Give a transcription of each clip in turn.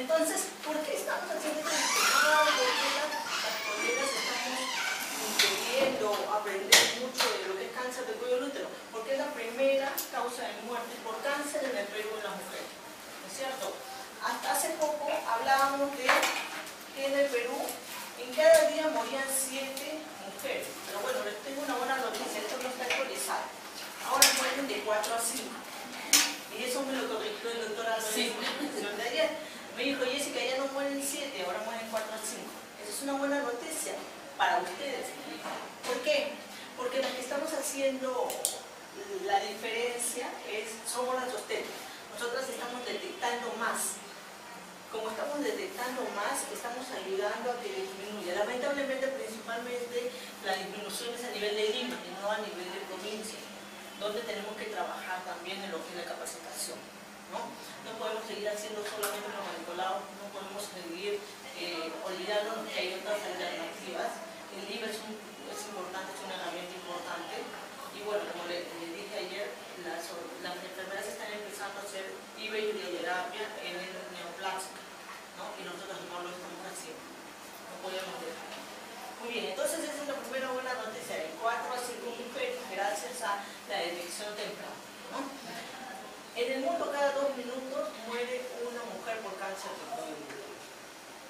Entonces, ¿por qué estamos haciendo este diplomado? ¿Por qué las colegas estamos queriendo aprender mucho de lo que es cáncer de cuello de útero? Porque es la primera causa de muerte por cáncer en el Perú en las mujeres, ¿no es cierto? Hasta hace poco hablábamos de que en el Perú en cada día morían 7 mujeres. Pero bueno, les tengo una buena noticia, esto no está actualizado. Ahora mueren de 4 a 5. Y eso me lo corrigió el doctor Álvarez de ayer. Me dijo, Jessica, ya no mueren 7, ahora mueren 4 a 5. Esa es una buena noticia para ustedes. ¿Por qué? Porque las que estamos haciendo la diferencia somos las obstetras. Nosotras estamos detectando más. Como estamos detectando más, estamos ayudando a que disminuya. Lamentablemente, principalmente, la disminución es a nivel de Lima y no a nivel de provincia, donde tenemos que trabajar también en lo que es la capacitación, ¿no? No podemos seguir haciendo solamente los manipulados, no podemos seguir olvidándonos que hay otras alternativas. El LIVA es importante, es una herramienta importante. Y bueno, como le dije ayer, las enfermeras están empezando a hacer IVA y uriaterapia en el neoplásico, ¿no? Y nosotros no lo estamos haciendo, no podemos dejar. Muy bien, entonces esa es la primera buena noticia, de 4 a 5 mujeres gracias a la detección temprana, ¿no? En el mundo cada 2 minutos muere una mujer por cáncer de cuello de útero.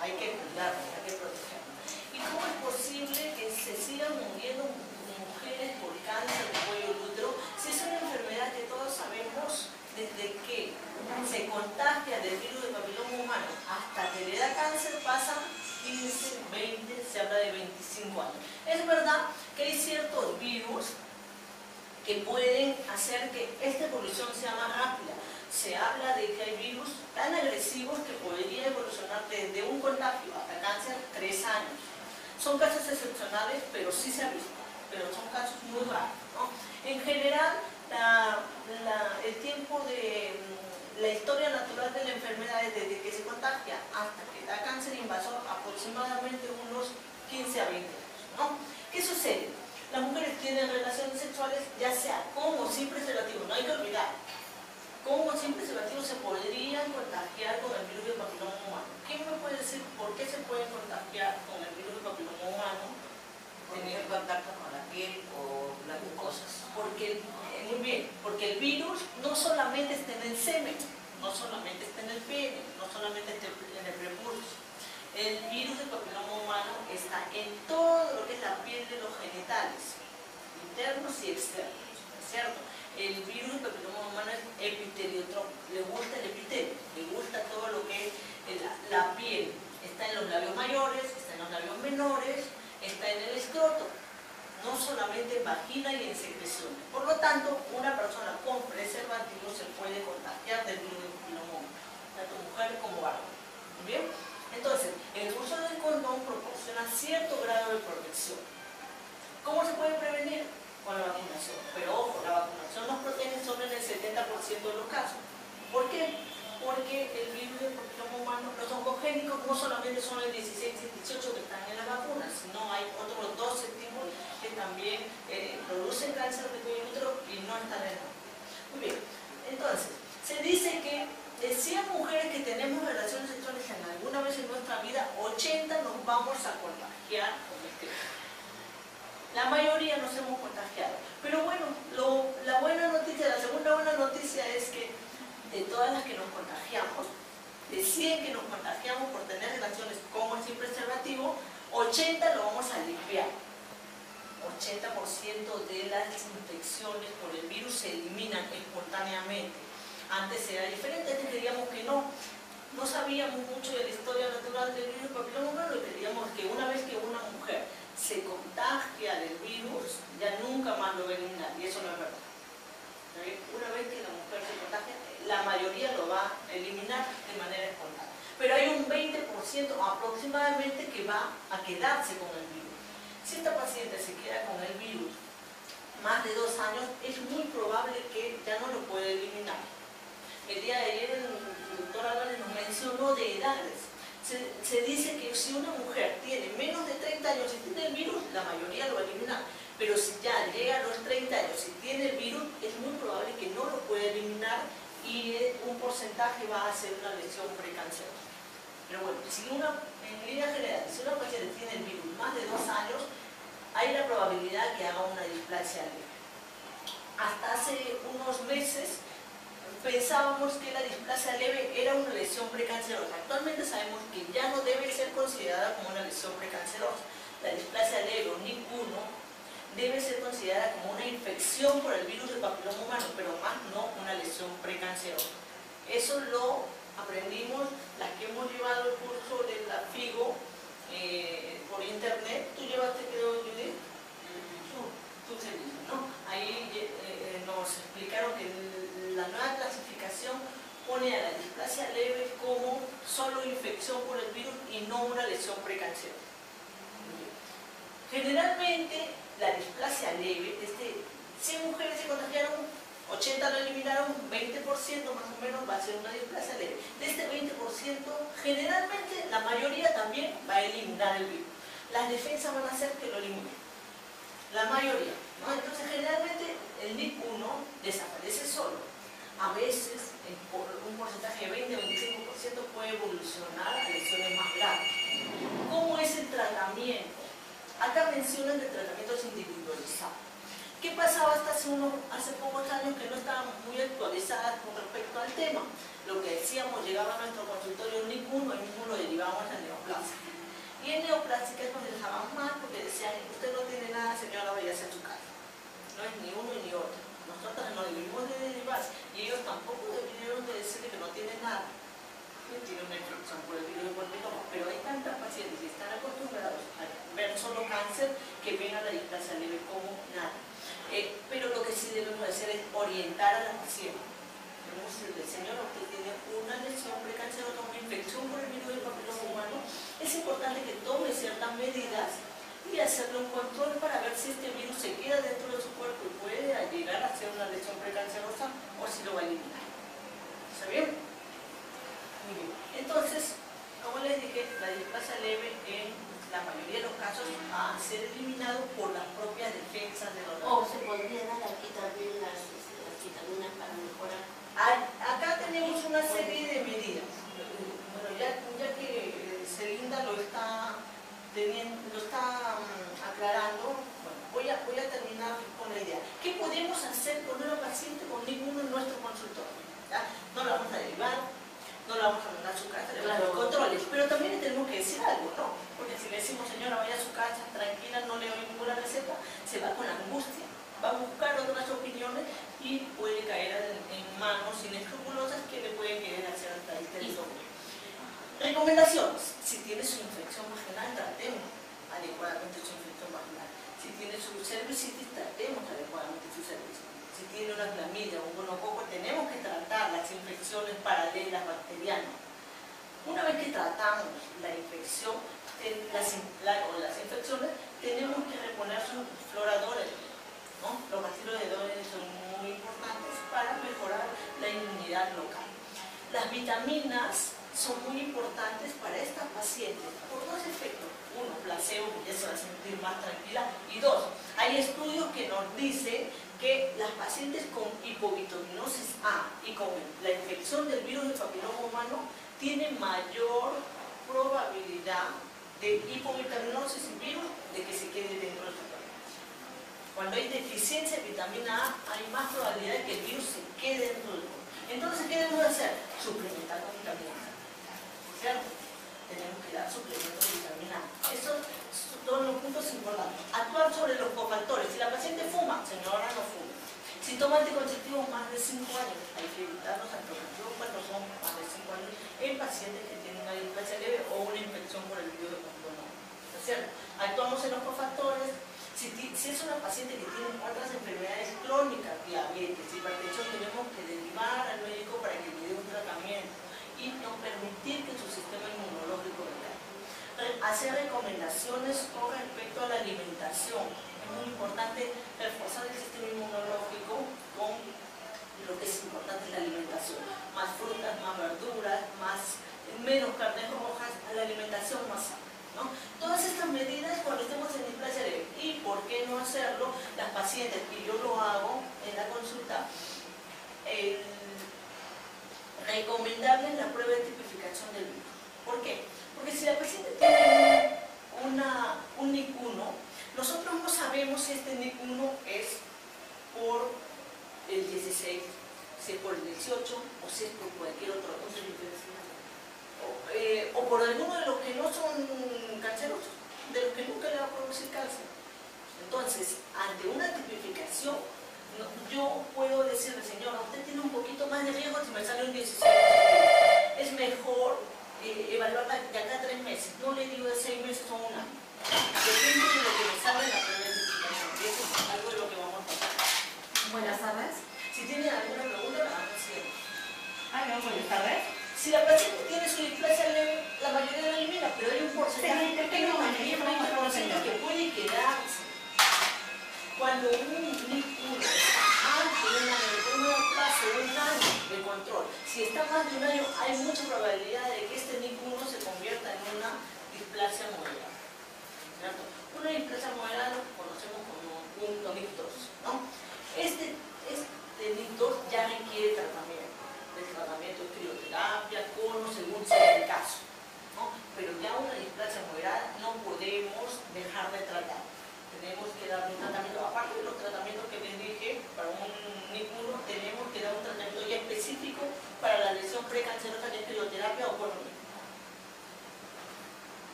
Hay que cuidarla, hay que protegerla. ¿Y cómo es posible que se sigan muriendo mujeres por cáncer de cuello de útero si es una enfermedad que todos sabemos desde que se contagia del virus del papiloma humano hasta que le da cáncer pasan 15, 20, se habla de 25 años? Es verdad que hay ciertos virus que pueden hacer que esta evolución sea más rápida. Se habla de que hay virus tan agresivos que podría evolucionar desde un contagio hasta cáncer 3 años. Son casos excepcionales, pero sí se ha visto, pero son casos muy raros, ¿no? En general, el tiempo de la historia natural de la enfermedad es desde que se contagia hasta que da cáncer invasor aproximadamente unos 15 a 20 años, ¿no? ¿Qué sucede? Las mujeres tienen relaciones sexuales ya sea con o sin preservativo, no hay que olvidar. Con o sin preservativo se podrían contagiar con el virus del papiloma humano. ¿Quién me puede decir por qué se pueden contagiar con el virus del papiloma humano? Tener contacto con la piel o las mucosas. Muy bien, porque el virus no solamente está en el semen, no solamente está en el pene, no solamente está en el prepulso. El virus del papiloma humano está en todo lo que es la piel de los genitales, internos y externos, ¿cierto? El virus del papiloma humano es epiteliotrópico, le gusta el epitelio, le gusta todo lo que es la piel. Está en los labios mayores, está en los labios menores, está en el escroto, no solamente en vagina y en secreciones. Por lo tanto, una persona con preservativo se puede contagiar del virus del papiloma humano, tanto mujer como varón. ¿Bien? Entonces, el uso del condón proporciona cierto grado de protección. ¿Cómo se puede prevenir? Con la vacunación. Pero ojo, la vacunación nos protege solo en el 70% de los casos. ¿Por qué? Porque el virus del papiloma humano, los oncogénicos no solamente son el 16 y el 18 que están en la vacuna, sino hay otros 12 tipos que también producen cáncer de cuello de útero y no están en la vacuna. Muy bien, entonces, se dice que de 100 mujeres que tenemos relaciones sexuales en alguna vez en nuestra vida, 80 nos vamos a contagiar con este virus. La mayoría nos hemos contagiado. Pero bueno, la buena noticia, la segunda buena noticia es que de todas las que nos contagiamos, de 100 que nos contagiamos por tener relaciones con o sin preservativo, 80 lo vamos a limpiar. 80% de las infecciones por el virus se eliminan espontáneamente. Antes era diferente, antes creíamos que no sabíamos mucho de la historia natural del virus papiloma humano y creíamos que una vez que una mujer se contagia del virus, ya nunca más lo va a eliminar, y eso no es verdad. Una vez que la mujer se contagia, la mayoría lo va a eliminar de manera espontánea. Pero hay un 20% aproximadamente que va a quedarse con el virus. Si esta paciente se queda con el virus más de 2 años, es muy probable que ya no lo pueda eliminar. El día de ayer el doctor Álvarez nos mencionó de edades. Se dice que si una mujer tiene menos de 30 años y tiene el virus, la mayoría lo va a eliminar. Pero si ya llega a los 30 años y tiene el virus, es muy probable que no lo pueda eliminar y un porcentaje va a ser una lesión precancerosa. Pero bueno, si en línea general, si una paciente tiene el virus más de 2 años, hay la probabilidad que haga una displasia leve. Hasta hace unos meses pensábamos que la displasia leve era una lesión precancerosa. Actualmente sabemos que ya no debe ser considerada como una lesión precancerosa. La displasia leve o NIC1 debe ser considerada como una infección por el virus del papiloma humano, pero más no una lesión precancerosa. Eso lo aprendimos las que hemos llevado el curso de la FIGO por internet. ¿Tú llevaste, creo, Judith? Tu servicio, ¿no? Ahí nos explicaron que la nueva clasificación pone a la displasia leve como solo infección por el virus y no una lesión precancerosa. Generalmente la displasia leve, 100 mujeres se contagiaron, 80 lo eliminaron, 20% más o menos va a ser una displasia leve. De este 20%, generalmente la mayoría también va a eliminar el virus. Las defensas van a hacer que lo eliminen. La mayoría, ¿no? Entonces generalmente el NIC1 desaparece solo. A veces por un porcentaje de 20 o 25% puede evolucionar a lesiones más graves. ¿Cómo es el tratamiento? Acá mencionan que el tratamiento es individualizado. ¿Qué pasaba hasta hace pocos años que no estábamos muy actualizadas con respecto al tema? Lo que decíamos, llegaba a nuestro consultorio NIC1 y mismo lo derivábamos a neoplástica. Y en neoplástica nos dejaban mal porque decían, usted no tiene nada, señora, váyase a su casa. No es ni uno ni otro. Nosotros no debimos de derivar y ellos tampoco debieron de decirle que no tienen nada. Tiene una infección por el virus de papiloma, pero hay tantas pacientes que están acostumbrados a ver solo cáncer que ven a la displasia leve como nada. Pero lo que sí debemos hacer es orientar a la paciente. Debemos decirle, señora, usted tiene una lesión precancerosa, una infección por el virus del papiloma humano. Es importante que tome ciertas medidas y hacerle un control para ver si este virus se queda dentro de su cuerpo y puede llegar a ser una lesión precancerosa o si lo va a eliminar. ¿Está bien? Muy bien. Entonces, como les dije, la displasia leve en la mayoría de los casos va a ser eliminado por las propias defensas de los O se podría dar aquí también las vitaminas para mejorar. Acá tenemos una serie de medidas. Bueno, ya que Celinda lo está aclarando, bueno, voy a terminar con la idea. ¿Qué podemos hacer con una paciente con NIC1 en nuestro consultorio? ¿Ya? No la vamos a derivar, no la vamos a mandar a su casa, le vamos a hacer controles, pero también le tenemos que decir algo, ¿no? Porque si le decimos, señora, vaya a su casa, tranquila, no le doy ninguna receta, se va con angustia, va a buscar otras opiniones y puede caer en manos inescrupulosas que le pueden querer hacer hasta el territorio. Recomendaciones: si tiene su infección vaginal, tratemos adecuadamente su infección vaginal. Si tiene su cervicitis, tratemos adecuadamente su cervicitis. Si tiene una clamidia o un gonococo, tenemos que tratar las infecciones paralelas bacterianas. Una vez que tratamos la infección o las infecciones, tenemos que reponer sus floradores, ¿no? Los baciloides son muy importantes para mejorar la inmunidad local. Las vitaminas son muy importantes para estas pacientes por dos efectos. Uno, placebo, que ya se va a sentir más tranquila. Y dos, hay estudios que nos dicen que las pacientes con hipovitaminosis A y con la infección del virus del papiloma humano tienen mayor probabilidad de hipovitaminosis y virus de que se quede dentro del cuerpo. Cuando hay deficiencia de vitamina A, hay más probabilidad de que el virus se quede dentro del cuerpo. Entonces, ¿qué debemos hacer? Suplementar con vitamina A. ¿Cierto? Tenemos que dar suplementos de vitamina A. Esos son todos los puntos importantes. Actuar sobre los cofactores. Si la paciente fuma, señora, no fume. Si toma anticonceptivos más de 5 años, hay que evitar los anticonceptivos cuando son más de 5 años en pacientes que tienen una displasia leve o una infección por el virus de papiloma. ¿No es cierto? Actuamos en los cofactores. Si es una paciente que tiene otras enfermedades crónicas, diabetes, hipertensión, tenemos que derivar al médico para que le dé un tratamiento y no permitir que su sistema inmunológico decaiga. Hacer recomendaciones con respecto a la alimentación. Es muy importante reforzar el sistema inmunológico con lo que es importante en la alimentación. Más frutas, más verduras, menos carnes rojas, a la alimentación más sana, ¿no? Todas estas medidas cuando estemos en displasia leve. ¿Y por qué no hacerlo? Las pacientes, y yo lo hago en la consulta, recomendarles la prueba de tipificación del virus. ¿Por qué? Porque si la paciente tiene un NIC1, nosotros no sabemos si este NIC1 es por el 16, si es por el 18 o si es por cualquier otra cosa. O por alguno de los que no son cancerosos, de los que nunca le va a producir cáncer. Entonces, ante una tipificación, yo puedo decirle, señora, usted tiene un poquito más de riesgo si me sale un 16. Es mejor evaluarla de acá a 3 meses. No le digo de 6 meses o un año. Depende de lo que me salga en la primera tipificación. Y eso es algo de lo que vamos a pasar. Buenas tardes. Si tienen alguna pregunta, la van a hacer. Buenas tardes. Si la paciente tiene su displasia leve, la mayoría la elimina, pero hay un porcentaje pequeño que puede quedarse. Cuando un NIC1 está antes de un año, de un plazo de un año de control, si está más de un año, hay mucha probabilidad de que este NIC1 se convierta en una displasia moderada. ¿Cierto? Una displasia moderada lo conocemos como un NIC2, ¿no? Este NIC2 ya requiere tratamiento. El tratamiento es crioterapia, cono, según sea el caso, ¿no? Pero ya una displasia moderada no podemos dejar de tratar. Tenemos que dar un tratamiento, aparte de los tratamientos que les dije, para un NIC1 tenemos que dar un tratamiento ya específico para la lesión precancerosa, que es crioterapia o cono.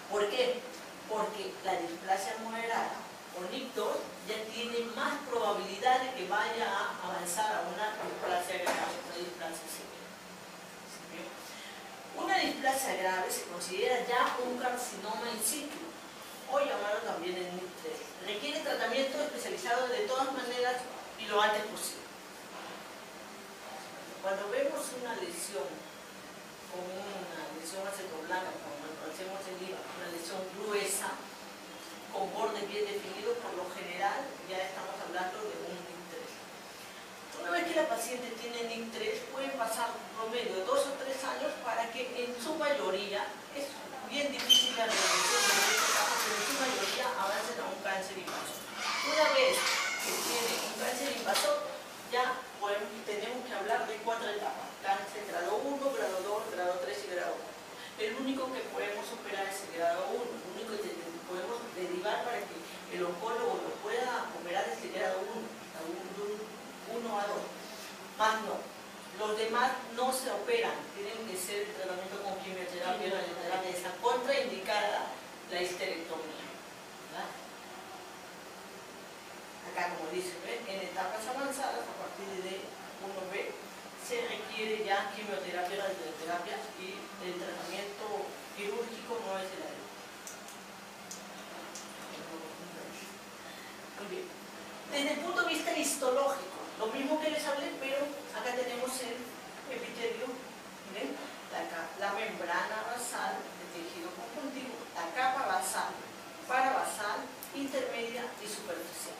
¿Por qué? Porque la displasia moderada o NIC2 ya tiene más probabilidad de que vaya a avanzar a una displasia grave, una displasia severa. Una displasia grave se considera ya un carcinoma in situ, o llamarlo también el NIC3. Requiere tratamiento especializado de todas maneras y lo antes posible. Cuando vemos una lesión, como una lesión acetoblanca, como hacemos en IVA, una lesión gruesa, con bordes bien definidos, por lo general ya estamos hablando de un NIC3. Una vez que la paciente tiene NIC3, pueden pasar promedio de 2 o 3 años para que en su mayoría, es bien difícil la realización de este caso, pero en su mayoría avancen a un cáncer invasor. Una vez que tiene un cáncer invasor, ya tenemos que hablar de 4 etapas: cáncer grado 1, grado 2, grado 3 y grado 4. El único que podemos operar es el grado 1, el único que podemos derivar para que el oncólogo lo pueda operar es el grado 1, a 2, más no. Los demás no se operan, tienen que ser el tratamiento con quimioterapia, radioterapia, está contraindicada la histerectomía. ¿Verdad? Acá, como dice, ¿ven? En etapas avanzadas, a partir de 1B, se requiere ya quimioterapia, radioterapia, y el tratamiento quirúrgico no es el adecuado. Muy bien. Desde el punto de vista histológico, lo mismo que les hablé, pero acá tenemos el epitelio, ¿ven? La membrana basal de tejido conjuntivo, la capa basal, parabasal, intermedia y superficial.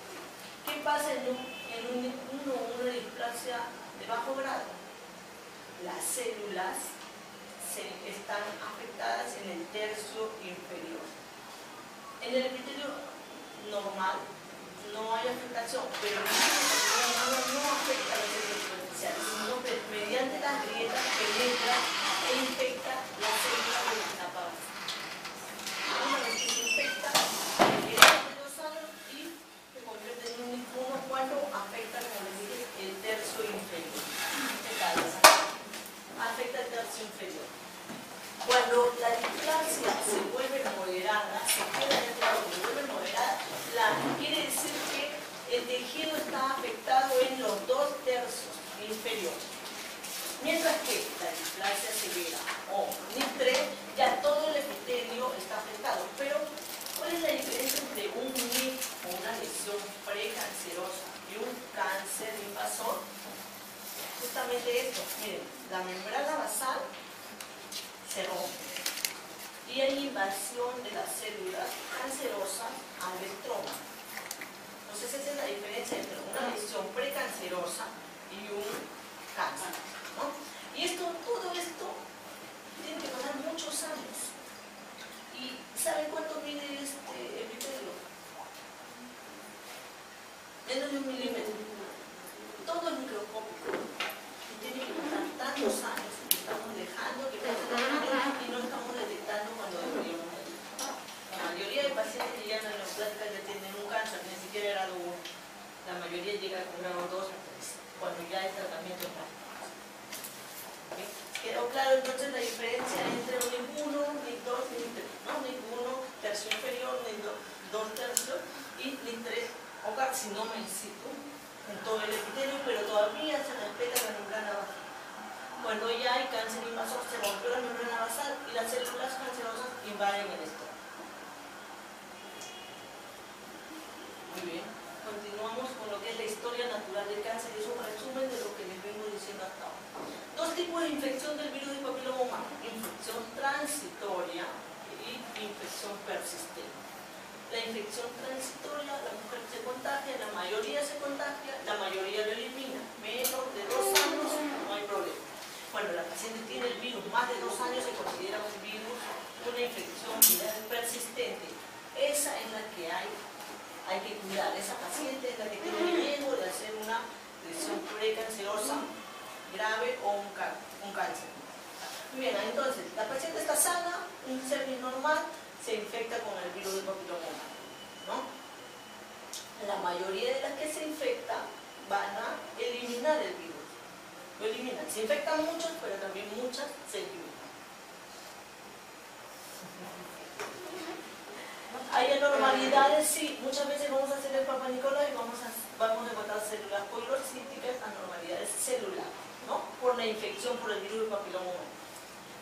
¿Qué pasa en una displasia de bajo grado? Las células están afectadas en el tercio inferior. En el epitelio normal no hay afectación, pero el no afecta a las células superficiales, sino que mediante las grietas penetra e infecta las células de la capa basal. Una vez que se infecta, queda entre 2 años y se convierte en un NIC1 cuando afecta, como les dije, el tercio inferior. Afecta el tercio inferior. Cuando la displasia se vuelve moderada, se queda dentro de lo que se vuelve moderada, quiere decir que el tejido está afectado en los 2 tercios inferiores. Mientras que la displasia severa o NIC3, ya todo el epitelio está afectado. Pero, ¿cuál es la diferencia entre un NIC o una lesión precancerosa y un cáncer invasor? Justamente esto, miren, la membrana basal se rompe y hay invasión de las células cancerosas al estroma. Entonces esa es la diferencia entre una lesión precancerosa y un cáncer, ¿no? Y todo esto tiene que pasar muchos años. ¿Y saben cuánto mide este epitelio? Menos de 1 milímetro. Todo es microscópico. Y tiene que pasar tantos años y estamos dejando que pasen los años y no estamos mayoría de pacientes que llegan a la neoplásica ya tienen un cáncer, ni siquiera grado 1. La mayoría llega con grado 2 a 3, cuando ya el tratamiento es más. ¿Okay? ¿Quedó claro entonces la diferencia entre un NIC 1, NIC 2, NIC 3? ¿No? NIC 1, tercio inferior, NIC 2 tercios y NIC 3 o carcinoma in situ en todo el epitelio, pero todavía se respeta la membrana basal. Cuando ya hay cáncer invasor, se rompió la membrana basal y las células cancerosas invaden el estómago. Muy bien, continuamos con lo que es la historia natural del cáncer y es un resumen de lo que les vengo diciendo hasta ahora. Dos tipos de infección del virus de papiloma humano: infección transitoria y infección persistente. La infección transitoria, la mujer se contagia, la mayoría se contagia, la mayoría lo elimina. Menos de 2 años no hay problema. Bueno, la paciente tiene el virus más de 2 años, se considera un virus, una infección viral persistente. Esa es la que hay que cuidar. Esa paciente es la que tiene riesgo de hacer una lesión precancerosa grave o un cáncer. Muy bien, entonces, la paciente está sana, un semi-normal, se infecta con el virus del papiloma humano, ¿no? La mayoría de las que se infectan van a eliminar el virus. Lo eliminan. Se infectan muchos, pero también muchas se eliminan. Hay anormalidades, sí. Muchas veces vamos a hacer el Papa Nicolau y vamos a encontrar células poilocíticas, anormalidades celulares, ¿no? Por la infección por el virus del papiloma humano.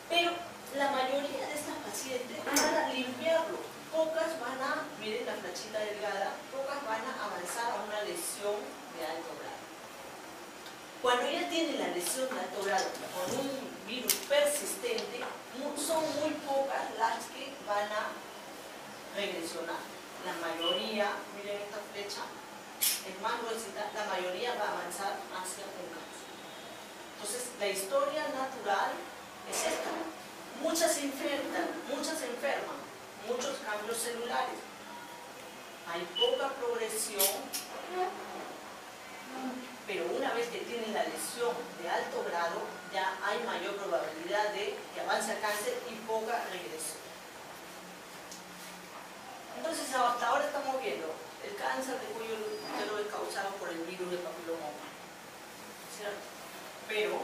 Pero la mayoría de estas pacientes van a limpiarlo. Pocas van a, miren la flechita delgada, pocas van a avanzar a una lesión de alto grado. Cuando ya tienen la lesión de alto grado con un virus persistente, son muy pocas las que van a regresionar. La mayoría, miren esta flecha, es más gruesita, la mayoría va a avanzar hacia un cáncer. Entonces, la historia natural es esta. Muchas se infectan, muchas se enferman, muchos cambios celulares. Hay poca progresión, pero una vez que tienen la lesión de alto grado, ya hay mayor probabilidad de que avance a cáncer y poca regresión. Entonces, hasta ahora estamos viendo el cáncer de cuello de útero es causado por el virus del papiloma humano, ¿cierto? Pero,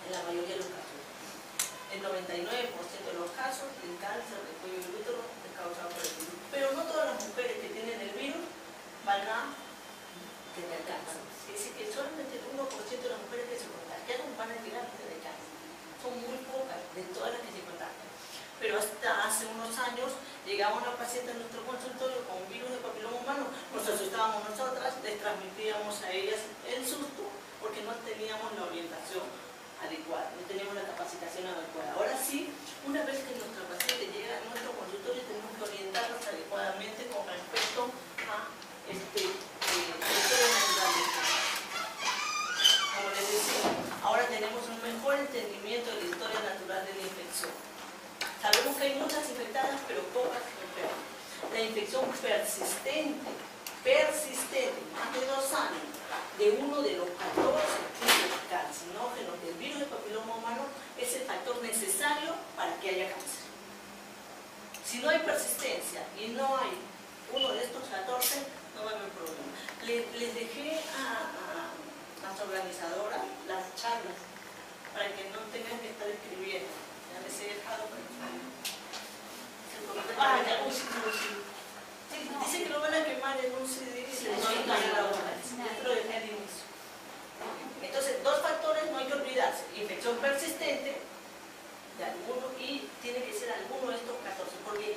en la mayoría de los casos, el 99% de los casos del cáncer de cuello de útero es causado por el virus. Pero no todas las mujeres que tienen el virus van a tener cáncer. Es decir, que solamente el 1% de las mujeres que se contagiaron van a llegar a tener cáncer. Son muy pocas de todas las que se contagian. Pero hasta hace unos años llegaba una paciente a nuestro consultorio con un virus de papiloma humano, nos asustábamos nosotras, les transmitíamos a ellas el susto porque no teníamos la orientación adecuada, no teníamos la capacitación adecuada. Ahora sí, una vez que nuestra paciente llega a nuestro consultorio, tenemos que orientarnos adecuadamente con respecto a la historia natural del cáncer. Como les decía, ahora tenemos un mejor entendimiento de la historia natural de la infección. Sabemos que hay muchas infectadas, pero pocas enfermas. La infección persistente, más de 2 años, de uno de los 14 tipos carcinógenos del virus del papiloma humano, es el factor necesario para que haya cáncer. Si no hay persistencia y no hay uno de estos 14, no va a haber problema. Les dejé a las organizadoras las charlas para que no tengan que estar escribiendo. Ya les he dejado para que dice que lo van a quemar en un CD y se lo van a quemar a la hora. Esto lo dejé al inicio. Entonces, 2 factores no hay que olvidarse: infección persistente de alguno, y tiene que ser alguno de estos 14, porque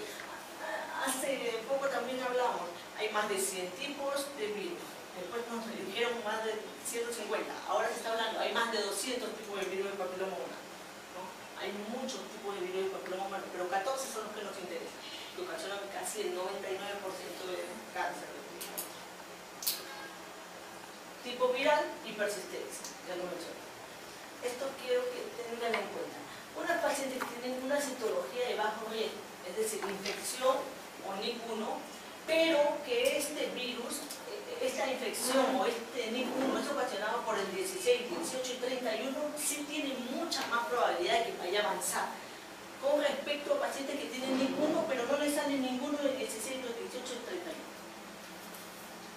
hace poco también hablamos, hay más de 100 tipos de virus. Después nos dijeron más de 150, ahora se está hablando, hay más de 200 tipos de virus del papiloma humano, ¿no? Hay muchos tipos de virus del papiloma humano, pero 14 son los que nos interesan, que ocasionan casi el 99% de cáncer. Tipo viral y persistencia, ya lo mencioné. Esto quiero que tengan en cuenta. Unas pacientes que tienen una citología de bajo riesgo, es decir, infección o NIC1, pero que este virus, esta infección o este NIC1 es ocasionado por el 16, 18 y 31, sí tiene mucha más probabilidad de que vaya a avanzar con respecto a pacientes que tienen ninguno, pero no les sale ninguno del 16, los 18 y 31.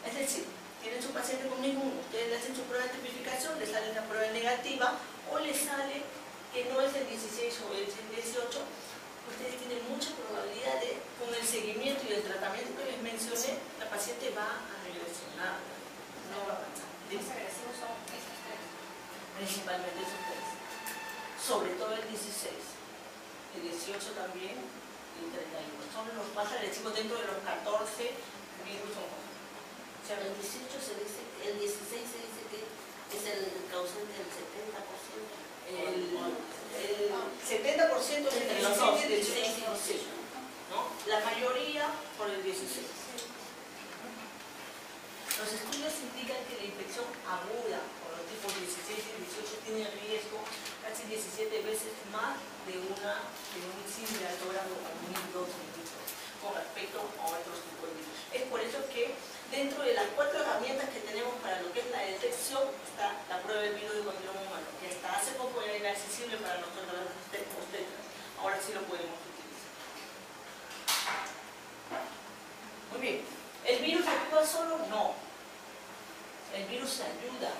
Es decir, tienen su paciente con ninguno, ustedes le hacen su prueba de tipificación, le sale una prueba negativa o le sale que no es el 16 o es el 18, ustedes tienen mucha probabilidad de, con el seguimiento y el tratamiento que les mencioné, la paciente va a regresionar, no va a avanzar. Los agresivos son esos tres. Principalmente esos tres, sobre todo el 16, el 18 también y el 31. Son los más agresivos dentro de los 14 virus oncológicos. El 18 se dice, el 16 se dice que es el causante del 70%. El 70% es entre los 16 y 18, ¿no? La mayoría por el 16. Los estudios indican que la infección aguda por los tipos 16 y 18 tiene riesgo casi 17 veces más de un síndrome de alto grado o un indómito con respecto a otros tipos de virus. Es por eso que dentro de las 4 herramientas que tenemos para lo que es la detección está la prueba del virus de papiloma humano, que hasta hace poco era inaccesible para nosotros los obstetras. Ahora sí lo podemos utilizar. Muy bien. ¿El virus actúa solo? No. El virus ayuda.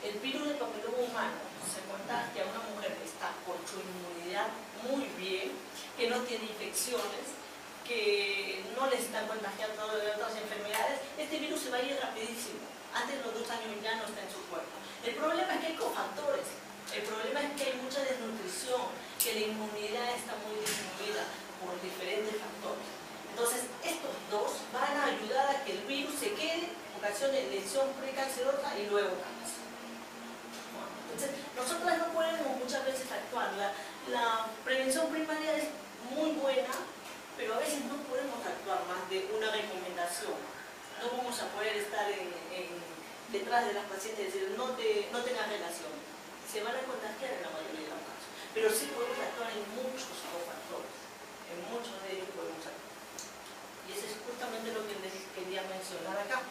El virus del papiloma humano se contagia a una mujer que está por su inmunidad muy bien, que no tiene infecciones, que no le están contagiando de otras enfermedades. Este virus se va a ir rapidísimo. Antes de los 2 años ya no está en su cuerpo. El problema es que hay cofactores. El problema es que hay mucha desnutrición, que la inmunidad está muy disminuida por diferentes factores. Entonces, estos dos van a ayudar a que el virus se quede, ocasione lesión precancerosa y luego cáncer. Entonces, nosotros no podemos muchas veces actuar. La prevención primaria es muy buena, pero a veces no podemos actuar más de una recomendación. No vamos a poder estar detrás de las pacientes y decir no tengan relación. Se van a contagiar en la mayoría de los casos. Pero sí podemos actuar en muchos cofactores. En muchos de ellos podemos actuar. Y eso es justamente lo que les quería mencionar acá.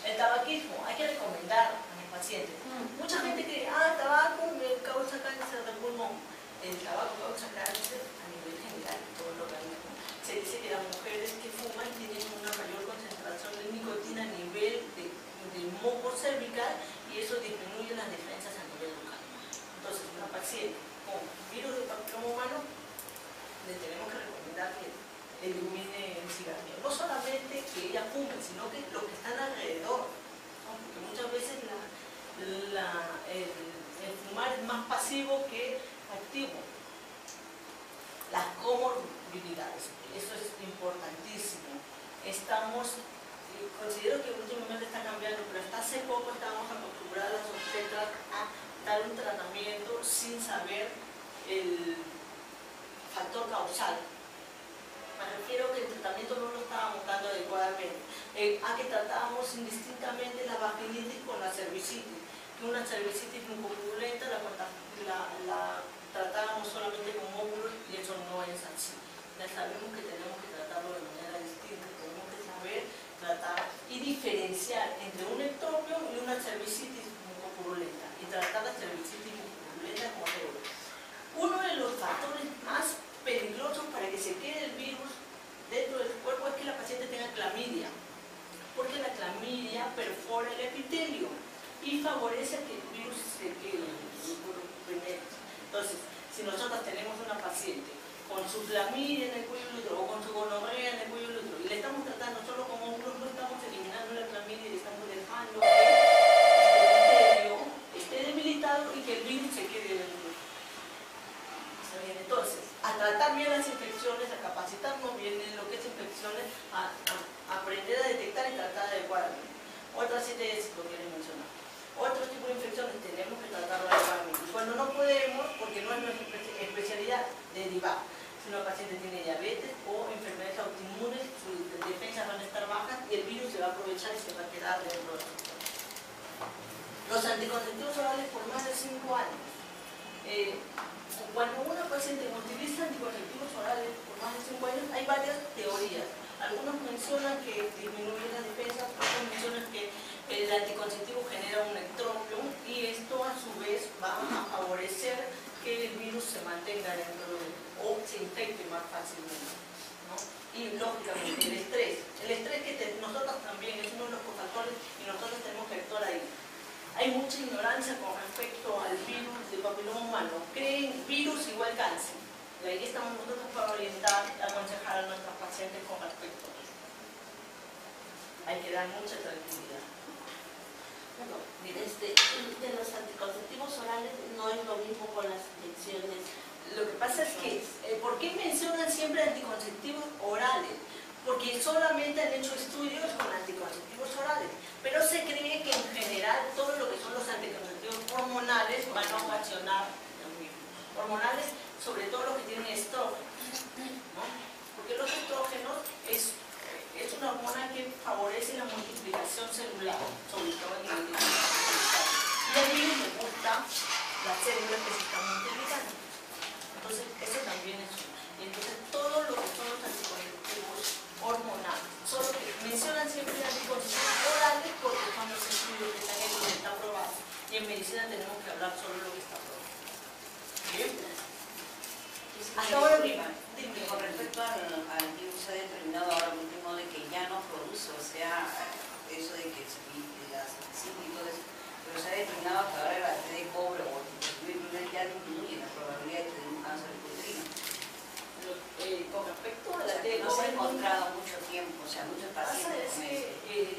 El tabaquismo, hay que recomendar a mis pacientes. Mucha gente cree, el tabaco me causa cáncer de pulmón. El tabaco causa cáncer a nivel general de todo el organismo. Se dice que las mujeres que fuman tienen una mayor concentración de nicotina a nivel de moco cervical y eso disminuye las defensas a nivel local. Entonces, una paciente con virus de papiloma humano le tenemos que recomendar que elimine el cigarrillo. No solamente que ella fume, sino que los que están alrededor, ¿no? Porque muchas veces el fumar es más pasivo que activo. Las comorbilidades, eso es importantísimo. Considero que últimamente está cambiando, pero hasta hace poco estábamos acostumbradas las obstetras a dar un tratamiento sin saber el factor causal. Me refiero que el tratamiento no lo estábamos dando adecuadamente. A que tratábamos indistintamente la vaginitis con la cervicitis. Que una cervicitis mucopurulenta la tratábamos solamente con óvulos y eso no es así. Ya sabemos que tenemos que tratarlo de manera distinta. Tenemos que saber tratar y diferenciar entre un ectropio y una cervicitis mucopurulenta. Y tratar la cervicitis mucopurulenta como óvulo. Uno de los factores más peligrosos para que se quede el virus dentro del cuerpo es que la paciente tenga clamidia, porque la clamidia perfora el epitelio y favorece que el virus se quede primero. Entonces, si nosotros tenemos una paciente con su clamidia en el cuello del útero o con su gonorrea en el cuello del útero y le estamos tratando solo con óvulos, no estamos eliminando la clamidia y estamos dejando que el epitelio esté debilitado y que el virus se quede dentro. Entonces, a tratar bien las infecciones, a capacitarnos bien en lo que es infecciones, a aprender a detectar y tratar adecuadamente. Otras ITS lo quieren mencionar. Otros tipos de infecciones tenemos que tratarlo adecuadamente. Cuando no podemos, porque no es nuestra especialidad, derivar. Si una paciente tiene diabetes o enfermedades autoinmunes, sus defensas van a estar bajas y el virus se va a aprovechar y se va a quedar dentro de nosotros. Los anticonceptivos orales por más de 5 años. Cuando una paciente utiliza anticonceptivos orales por más de 5 años, hay varias teorías. Algunos mencionan que disminuye las defensas, otros mencionan que el anticonceptivo genera un ectropio y esto a su vez va a favorecer que el virus se mantenga dentro o se infecte más fácilmente, ¿no? Y lógicamente el estrés que nosotros también es uno de los cofactores y nosotros tenemos que actuar ahí. Hay mucha ignorancia con respecto al virus del papiloma humano. Creen virus igual cáncer. Y ahí estamos nosotros para orientar y aconsejar a nuestros pacientes con respecto a eso. Hay que dar mucha tranquilidad. Bueno, de los anticonceptivos orales no es lo mismo con las inyecciones. Lo que pasa es que, ¿por qué mencionan siempre anticonceptivos orales? Porque solamente han hecho estudios con anticonceptivos orales, pero se cree que en general todo lo que son los anticonceptivos hormonales van a ocasionar lo mismo. Hormonales, sobre todo los que tienen estrógenos, ¿no? Porque los estrógenos es una hormona que favorece la multiplicación celular, sobre todo a nivel de y a mí me gustan las células que se están multiplicando. Entonces, eso también es uno. Y entonces, todo lo que son los anticonceptivos hormonales, solo que mencionan siempre anticonceptivos orales porque son los estudios que están hechos y están probados. Y en medicina tenemos que hablar solo de lo que está probado. ¿Bien? Hasta ahora, dime. Con respecto al virus, se ha determinado ahora último de que ya no produce, o sea, eso de que las y todo eso, pero se ha determinado que ahora la T de cobre o ya disminuye la probabilidad de tener un cáncer uterino. Con respecto a la T de no se cobre, ha encontrado mucho tiempo, o sea, muchos pacientes con eso.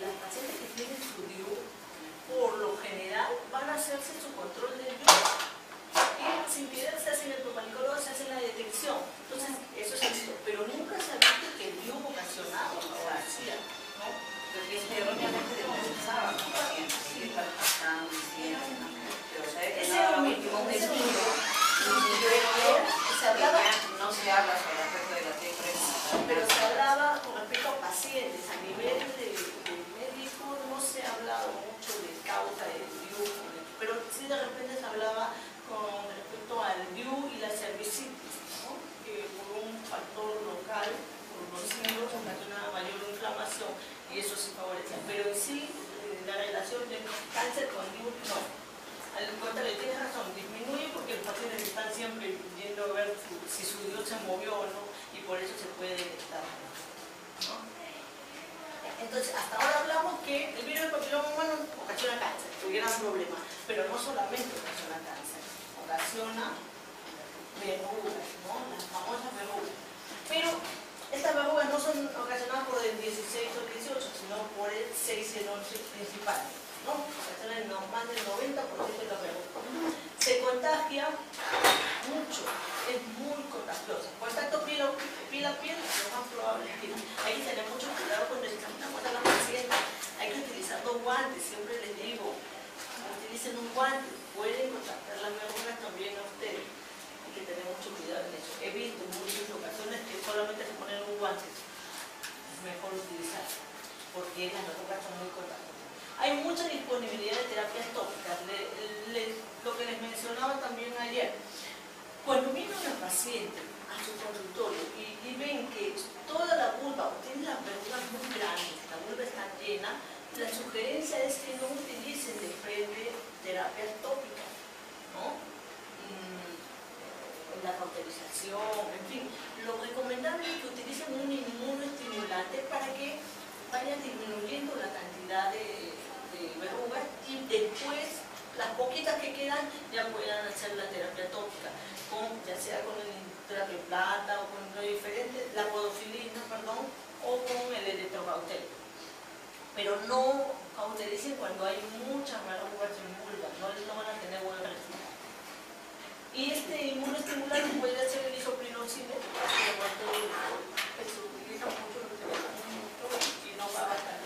Las pacientes que tienen su DIU, por lo general, van a hacerse su control del DIU. Y sin querer se hacen el propanicólogo, se hace la detección. Entonces, eso es esto. Pero nunca se ha visto que el DIU ocasionado o hacía, ¿no? Porque es erróneamente desmenuzaba a los pacientes, y está pasando diciendo, pero se ha determinado el último estudio, se hablaba, no se habla sobre el efecto de la T pero se hablaba con respecto a pacientes. A nivel de médico no se ha hablado mucho de causa del DIU, pero sí de repente se hablaba con respecto al DIU y la cervicitis, ¿no? Que por un factor local, por los virus, ocasiona una mayor inflamación y eso sí favorece. Pero en sí, la relación de cáncer con DIU no. Al contrario, tienes razón, disminuye porque los pacientes están siempre yendo a ver si su DIU se movió o no y por eso se puede detectar, ¿no? Entonces, hasta ahora hablamos que el virus del papiloma humano ocasiona cáncer, que gran problema, pero no solamente ocasiona cáncer, ocasiona verrugas, ¿no? Las famosas verrugas. Pero estas verrugas no son ocasionadas por el 16 o 18, sino por el 6 y el 11 principal, ¿no? Ocasionan más del 90% de las verrugas. Se contagia mucho, es muy contagiosa. Contacto piel a piel, lo más probable es que hay que tener mucho cuidado cuando examinamos a la paciente. Hay que utilizar dos guantes, siempre les digo, utilicen un guante, pueden contactar las verrugas también a ustedes. Hay que tener mucho cuidado en eso. He visto en muchas ocasiones que solamente se ponen un guante. Es mejor utilizar, porque las verrugas son muy contagiosas. Hay mucha disponibilidad de terapias tópicas. Lo que les mencionaba también ayer. Cuando viene una paciente a su consultorio y ven que toda la vulva tiene las verrugas muy grandes, la vulva está llena, la sugerencia es que no utilicen de frente terapias tópicas, ¿no? La cauterización, en fin. Lo recomendable es que utilicen un inmunoestimulante para que vaya disminuyendo la cantidad de verrugas y después las poquitas que quedan ya puedan hacer la terapia tópica, ya sea con el teraplata o con lo diferente, la podofilina, perdón, o con el electrocautel. Pero no cautericen cuando hay muchas verrugas en vulva, no van a tener buen resultado. Y este inmunoestimulante puede ser el isoprinosine, que se utiliza mucho y no va a estar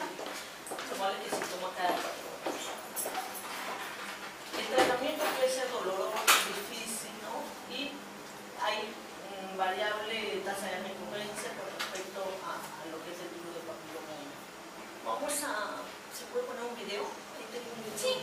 vale que se toma cada 4 horas. El tratamiento puede ser doloroso, difícil, ¿no? Y hay variable tasa de recurrencia con respecto a lo que es el virus del papiloma humano. Vamos a... ¿Se puede poner un video? Ahí tengo un video. Sí.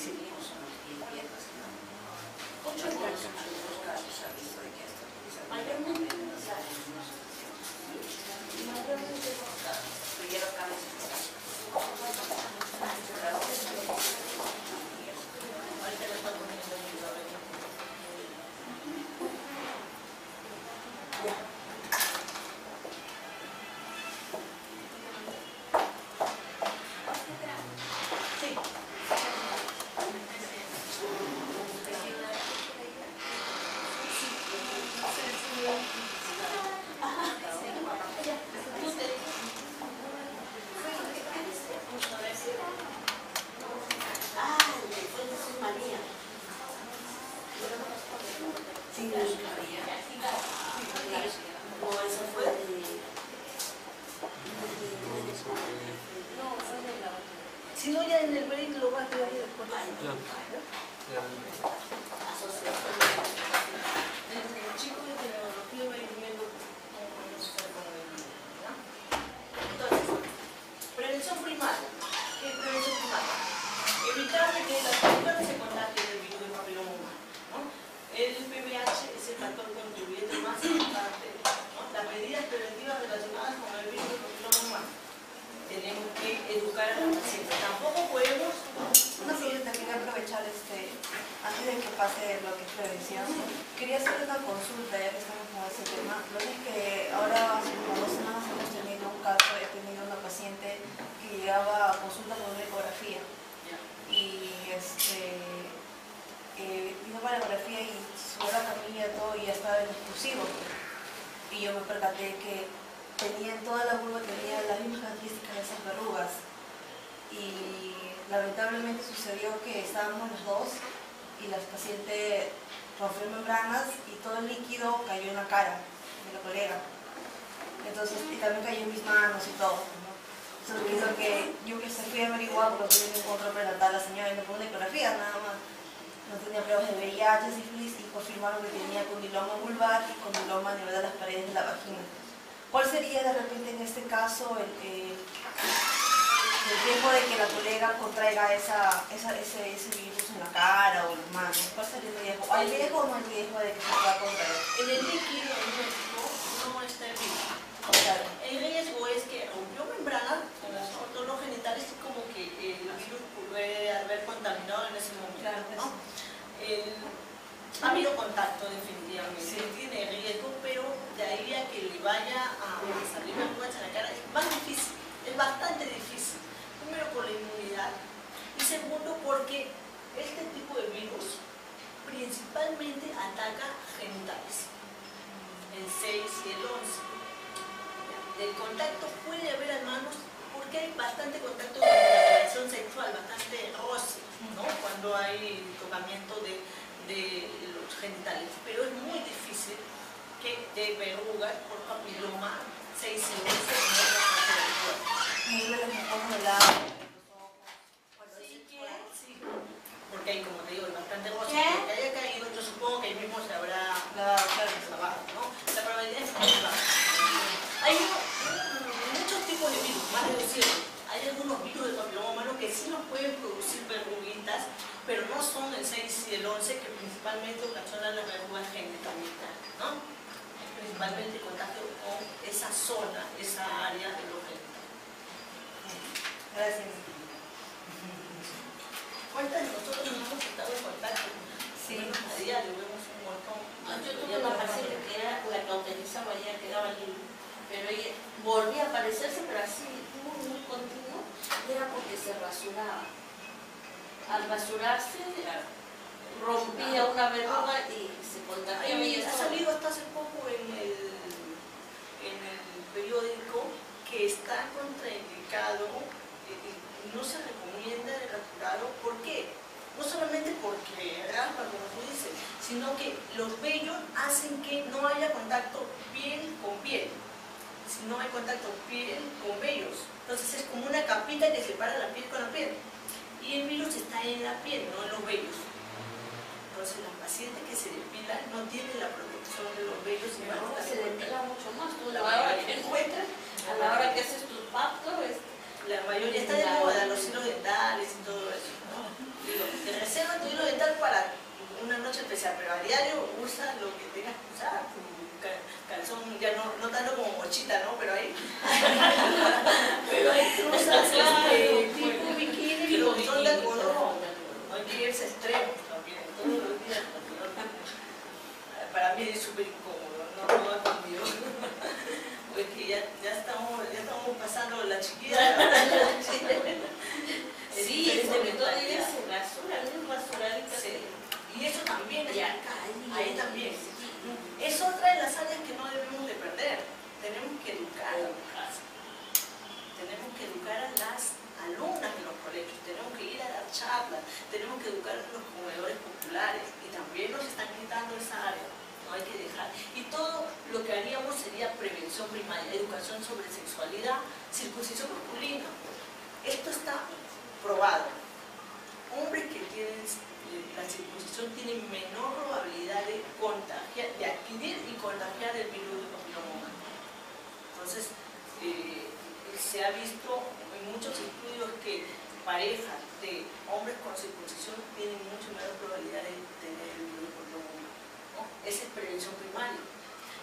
Seguimos en los limpiezas, ¿no? 8 En casos. algunos casos se ha visto de que esto utiliza Mayormente. pero ya los cambios en casa. Ahorita lo está poniendo en el orden. Ya. Sí. Ah, después de Jesús María. Sí, Jesús María. No, esa fue de... Si no, ya en el break lo vas a ver después. Asociación. El chico de tecnología va a ir viendo cómo está con el virus, ¿no? Entonces, prevención primaria. ¿Qué es prevención primaria? Evitar de que las personas se contagien del virus del papiloma humano, ¿no? El VIH es el factor contribuyente más importante, ¿no? Las medidas preventivas relacionadas con el virus del papiloma humano. Tenemos que educar a los pacientes. Tampoco podemos... Una pregunta, quería aprovechar antes de que pase lo que es prevención. Quería hacer una consulta, ya que estamos con ese tema. Lo que es que ahora, hace como 2 semanas, hemos tenido un caso, he tenido una paciente que llegaba a consulta con una ecografía. Y vino para la ecografía y subió la camilla y todo, y ya estaba en exclusivo. Y yo me percaté que tenía en toda la vulva, tenía las mismas características de esas verrugas. Y lamentablemente sucedió que estábamos los dos y la paciente rompió membranas y todo el líquido cayó en la cara de la colega. Entonces, y también cayó en mis manos y todo, ¿no? Entonces, hizo que yo que se fui a averiguar porque tuve que encontrar prenatal a la señora y me pone una ecografía nada más. No tenía pruebas de VIH, sífilis y confirmaron que tenía condiloma vulvar y condiloma a nivel de las paredes de la vagina. ¿Cuál sería de repente en este caso el riesgo de que la colega contraiga ese virus en la cara o en las manos? ¿Cuál sería el riesgo? ¿Hay riesgo o no hay riesgo de que se pueda contraer? En el líquido no está el virus. Claro. El riesgo es que rompió membrana con los contornos genitales y como que el virus puede haber contaminado en ese momento, Claro, ¿no? Ha habido contacto definitivamente, Sí. tiene riesgo, pero de ahí a que le vaya a salir vergüenza en la cara es más difícil, es bastante difícil. Primero por la inmunidad y segundo porque este tipo de virus principalmente ataca genitales, el 6 y el 11. El contacto puede haber a manos porque hay bastante contacto con la relación sexual, bastante roce, ¿no? Cuando hay tocamiento de los genitales, pero es muy difícil que de verrugas por papiloma 6 y 11 no parte del cuerpo. Nivel de los mucosas del lado, los ojos. Sí, sí, porque hay, como te digo, bastante roce. ¿Qué? Porque haya caído, yo supongo que ahí mismo se habrá Claro, claro. lavado, ¿no? La probabilidad es muy baja. Hay muchos tipos de virus, más de decirlo. Hay algunos virus del papiloma humano que sí nos pueden producir verruguitas, pero no son el 6 y el 11 que principalmente ocasionan las verrugas genitales, ¿no? Es principalmente contacto con esa zona, esa área de los genitales. Gracias. ¿Cuántas de nosotros no hemos estado en contacto? Sí. A diario vemos un montón. Yo tuve una paciente que era la cauterizaba, ya quedaba libre, pero ella volvía a aparecerse, pero así muy continuo, y era porque se rasuraba. Al rasurarse, rompía una verruga y se contagiaba. Ha salido hasta hace poco en el periódico que está contraindicado y no se recomienda el rasurado. ¿Por qué? No solamente porque raspa, como tú dices, sino que los vellos hacen que no haya contacto piel con piel. Si no hay contacto piel con vellos, entonces es como una capita que separa la piel con la piel. Y el virus está en la piel, no en los vellos. Entonces las pacientes que se depilan no tienen la protección de los vellos y van a Ahora estar se en depila mucho más. Tú a La la hora mayoría. que encuentras, a la hora que haces tus pactos, La mayoría está de moda, los hilos dentales, sea, pero a diario usa lo que tengas que usar, tu calzón, ya no tanto como mochita, ¿no? Pero ahí usas tipo bikini, pero son de algodón, no hay que irse extremos también, todos los días. Para mí es súper incómodo, no va conmigo. Pues que ya estamos pasando la chiquilla. Sí, sobre todo ella se rasura, no es rasuradita. Sí. Y eso también está acá, ahí también. Sí. Es otra de las áreas que no debemos de perder. Tenemos que educar a los casos. Tenemos que educar a las alumnas de los colegios, tenemos que ir a dar charlas, tenemos que educar a los comedores populares y también nos están quitando esa área, no hay que dejar. Y todo lo que haríamos sería prevención primaria, educación sobre sexualidad, circuncisión masculina. Esto está probado. Hombres que tienen la circuncisión tienen menor probabilidad de contagiar, de adquirir y contagiar el virus del papiloma humano. Entonces, se ha visto en muchos estudios que parejas de hombres con circuncisión tienen mucho menor probabilidad de tener el virus del papiloma humano, ¿no? Esa es prevención primaria.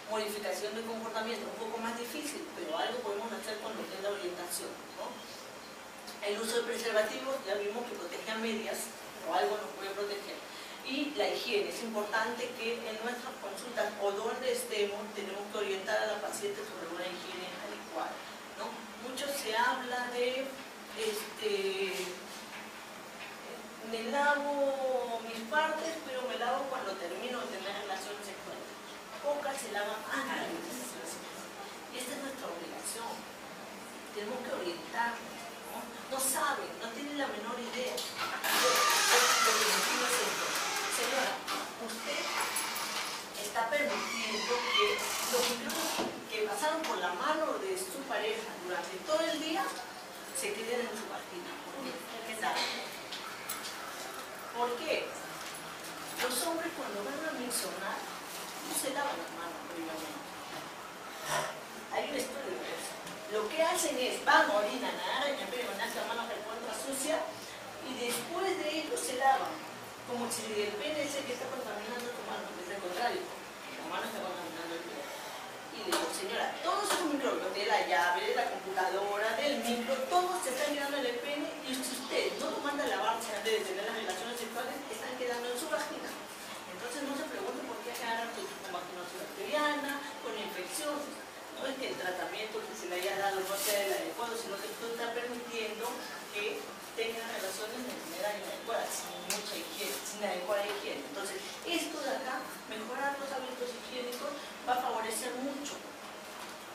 Modificación del comportamiento, un poco más difícil, pero algo podemos hacer con lo que es la orientación, ¿no? El uso de preservativos, ya vimos que protege a medias, pero algo nos puede proteger. Y la higiene, es importante que en nuestras consultas o donde estemos, tenemos que orientar a la paciente sobre una higiene adecuada, ¿no? Mucho se habla de, me lavo mis partes, pero me lavo cuando termino de tener relaciones sexuales. Pocas se lavan antes de tener relaciones sexuales. Y esta es nuestra obligación. Tenemos que orientarnos. No saben, no tienen la menor idea. Lo que les digo es esto. Señora, usted está permitiendo que los microbios que pasaron por la mano de su pareja durante todo el día se queden en su vagina. ¿Qué tal? ¿Por qué? Los hombres cuando van a mencionar no se lavan las manos previamente. Hay un estudio de eso. Lo que hacen es, van, orinan, agarran el pelo, la mano que encuentra sucia y después de ello se lavan. Como si el pene es el que está contaminando tu mano, es al contrario, la mano está contaminando el pene. Y le digo, señora, todos esos microbios de la llave, de la computadora, del micro, todos se están quedando en el pene y si usted no lo manda a lavarse antes de tener las relaciones sexuales, están quedando en su vagina. Entonces no se pregunte por qué agarran con vaginosis bacteriana, con infecciones. No es que el tratamiento que se le haya dado no sea el adecuado, sino que esto está permitiendo que tengan relaciones de manera inadecuada, sin mucha higiene, sin adecuada higiene. Entonces, esto de acá, mejorar los hábitos higiénicos, va a favorecer mucho.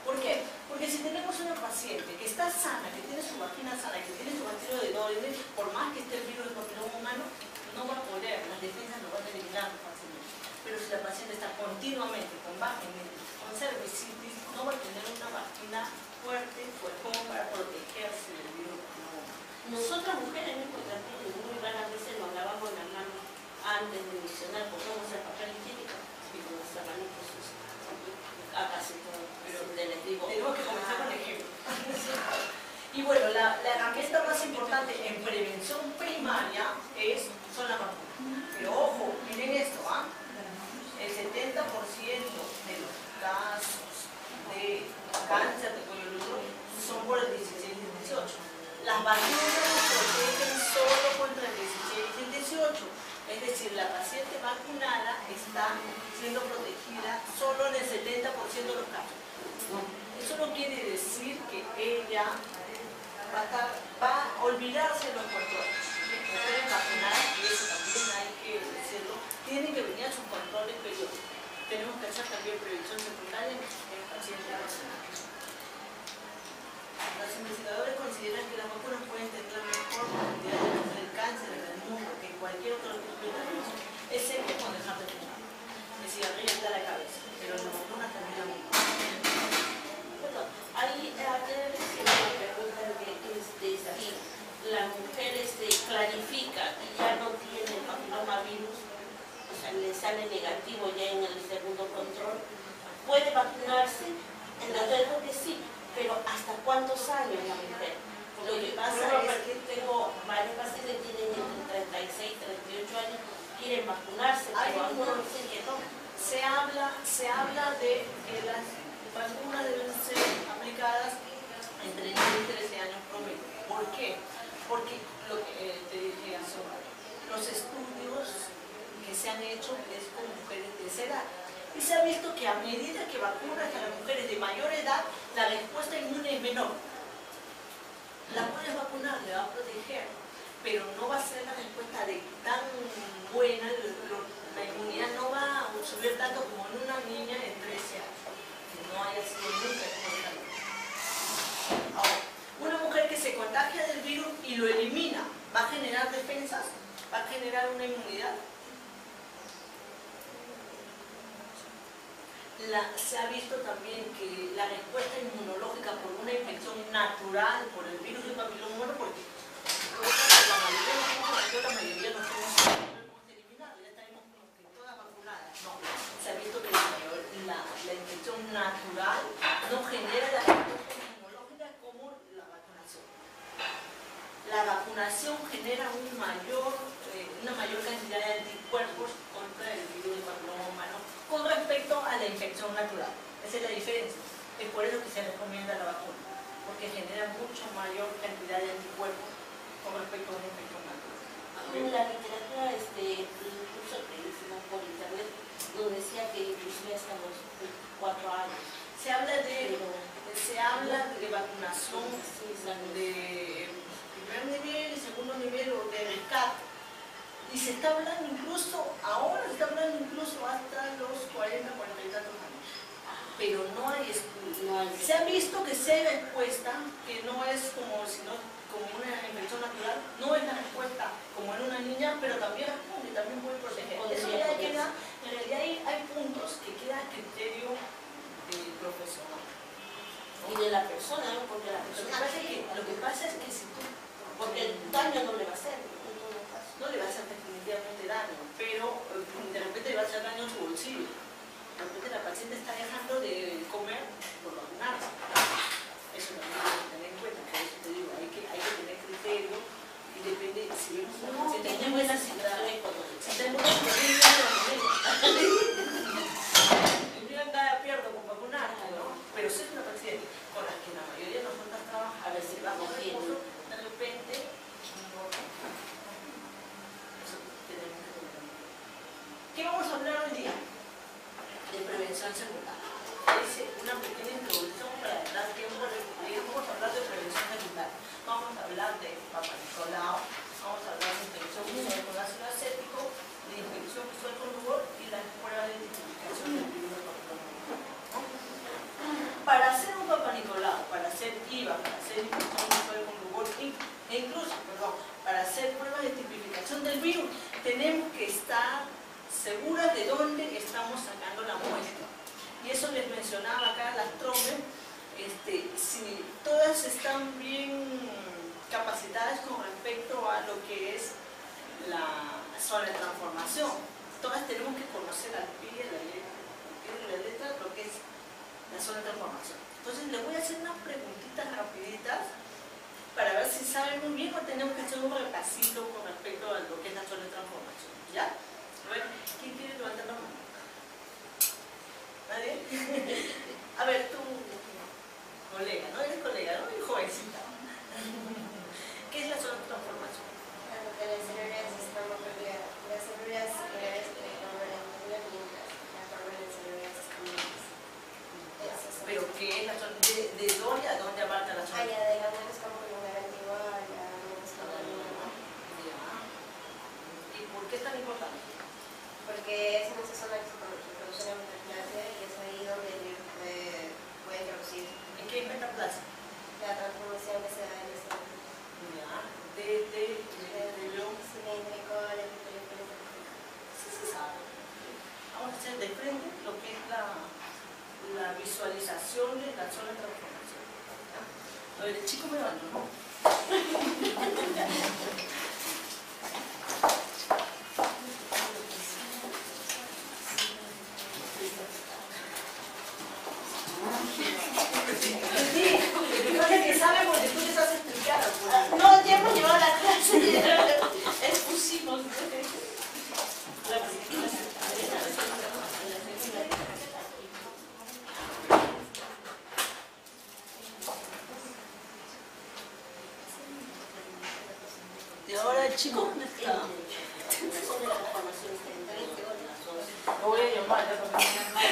¿Por qué? Porque si tenemos una paciente que está sana, que tiene su vagina sana, que tiene su bacterio de Doyle, por más que esté el virus del papiloma humano, no va a poder, las defensas lo van a eliminar fácilmente. Pero si la paciente está continuamente con vaginitis, con cervicitis, no va a tener una vagina fuerte, pues como para protegerse del virus. Nosotras mujeres mismo también muy raras veces nos lavamos las manos antes de mencionar, cogemos el papel higiénico y con las herramientas sucias. Acá se todo, pero les digo. Tenemos que comenzar con ejemplo. Y bueno, la herramienta más importante en prevención primaria son las vacunas. Pero ojo, miren esto, ¿ah? El 70% de los casos de cáncer de cuello de útero son por el 16 y el 18. Las vacunas nos protegen solo contra el 16 y el 18. Es decir, la paciente vacunada está siendo protegida solo en el 70% de los casos. Eso no quiere decir que ella va a olvidarse de los controles. Mujeres vacunadas, y eso también hay que decirlo, tienen que venir a sus controles periódicos. Tenemos que hacer también prevención secundaria en pacientes vacunados. Los investigadores consideran que las vacunas pueden tener la mejor cantidad de cáncer del cáncer en el mundo que cualquier otro tipo de intervención, excepto con dejar de fumar. El cigarrillo está a la cabeza, pero las vacunas también la misma. Bueno, ahí ayer me preguntan que si la mujer clarifica y ya no tiene el papilomavirus, o sea, le sale negativo ya en el segundo control, ¿puede vacunarse? Entonces digo que sí, pero ¿hasta cuántos años la mujer? Lo que pasa es que tengo varios pacientes que tienen entre 36 y 38 años, quieren vacunarse, pero algunos de que las vacunas deben ser aplicadas entre 9 y 13 años promedio. ¿Por qué? Porque lo que te dije hace un rato, los estudios que se han hecho es con mujeres de esa edad. Y se ha visto que a medida que vacunas a las mujeres de mayor edad, la respuesta inmune es menor. La puedes vacunar, le va a proteger, pero no va a ser la respuesta de tan buena, la inmunidad no va a subir tanto como en una niña de 13 años, que no haya sido nunca expuesta. Ahora, una mujer que se contagia del virus y lo elimina, ¿va a generar defensas? ¿Va a generar una inmunidad? Se ha visto también que la respuesta inmunológica por una infección natural por el virus del papiloma humano, porque la mayoría no tenemos eliminado, ya estaremos como que todas vacunadas. No, se ha visto que la infección natural no genera la respuesta inmunológica como la vacunación. La vacunación genera una mayor cantidad de anticuerpos contra el virus del papiloma humano con respecto a la infección natural. Esa es la diferencia. Es por eso que se recomienda la vacuna, porque genera mucho mayor cantidad de anticuerpos con respecto a una infección natural. En la literatura, incluso que hicimos por internet, nos decía que inclusive hasta los 4 años. Se habla de vacunación de primer nivel y segundo nivel o de rescate. Y se está hablando incluso, ahora se está hablando incluso hasta los 40, 40 y tantos años. Pero no hay estudios. Se ha visto que se hay respuesta, que no es como una infección natural, no es la respuesta como en una niña, pero también responde, también puede proteger. Eso ya queda, en realidad hay puntos que quedan a criterio del profesional. Y de la persona, ¿no? Porque la persona Lo que pasa es que si tú, porque el daño no le va a hacer, no le va a hacer definitivamente daño, pero de repente le va a hacer daño a su bolsillo. De repente la paciente está dejando de comer por vacunarse. Eso también hay que tener en cuenta, por eso te digo, hay que tener criterio y depende, si vemos una paciente tiene muy buena necesitada, situación económica. si tenemos una pierdo con vacunarse, ¿no? Pero si es una paciente con la que la mayoría de nosotros trabajamos, a ver si vamos bien, de repente, ¿qué vamos a hablar hoy día? De prevención secundaria. Hice una pequeña introducción para dar tiempo de vamos a hablar de prevención secundaria. Vamos a hablar de Papa Nicolau, vamos a hablar de infección visual con ácido acético, de infección visual con rubor y las pruebas de identificación del virus del papiloma humano. Para hacer un Papa Nicolau, para hacer IVA, para hacer infección visual con rubor e incluso, para hacer pruebas de tipificación del virus, tenemos que estar seguras de dónde estamos sacando la muestra. Y eso les mencionaba acá las tromes, si todas están bien capacitadas con respecto a lo que es la zona de transformación. Todas tenemos que conocer al pie de la letra lo que es la zona de transformación. Entonces les voy a hacer unas preguntitas rapiditas para ver si saben muy bien o tenemos que hacer un repasito con respecto a lo que es la zona de transformación. ¿Ya? A ver, ¿quién quiere levantar la mano? ¿Nadie? A ver, tú, colega, ¿no? Eres colega, ¿no? Eres jovencita. ¿Qué es la zona de transformación? Las células están las células celulares que forman en mientras la forman en células escamosas. ¿Pero qué es la zona? ¿De dónde a dónde abarca la zona? Allá de la es como un lugar antiguo, allá es como un lugar. ¿Y por qué es tan importante? Porque es en esa zona que se produce la metaplasia y es ahí donde el virus puede introducir. ¿En qué es metaplasia? La transformación que se da en ese cilíndrico, Sí se sabe. Vamos a hacer de frente lo que es la visualización de la zona de transformación. A ver, el chico me levantó, ¿no? Sí, que sabe porque tú les has explicado. No, ya hemos llevado la clase. ¿Y ahora el chico dónde está? Son de la formación central, las dos. Lo voy a llamar ya para que me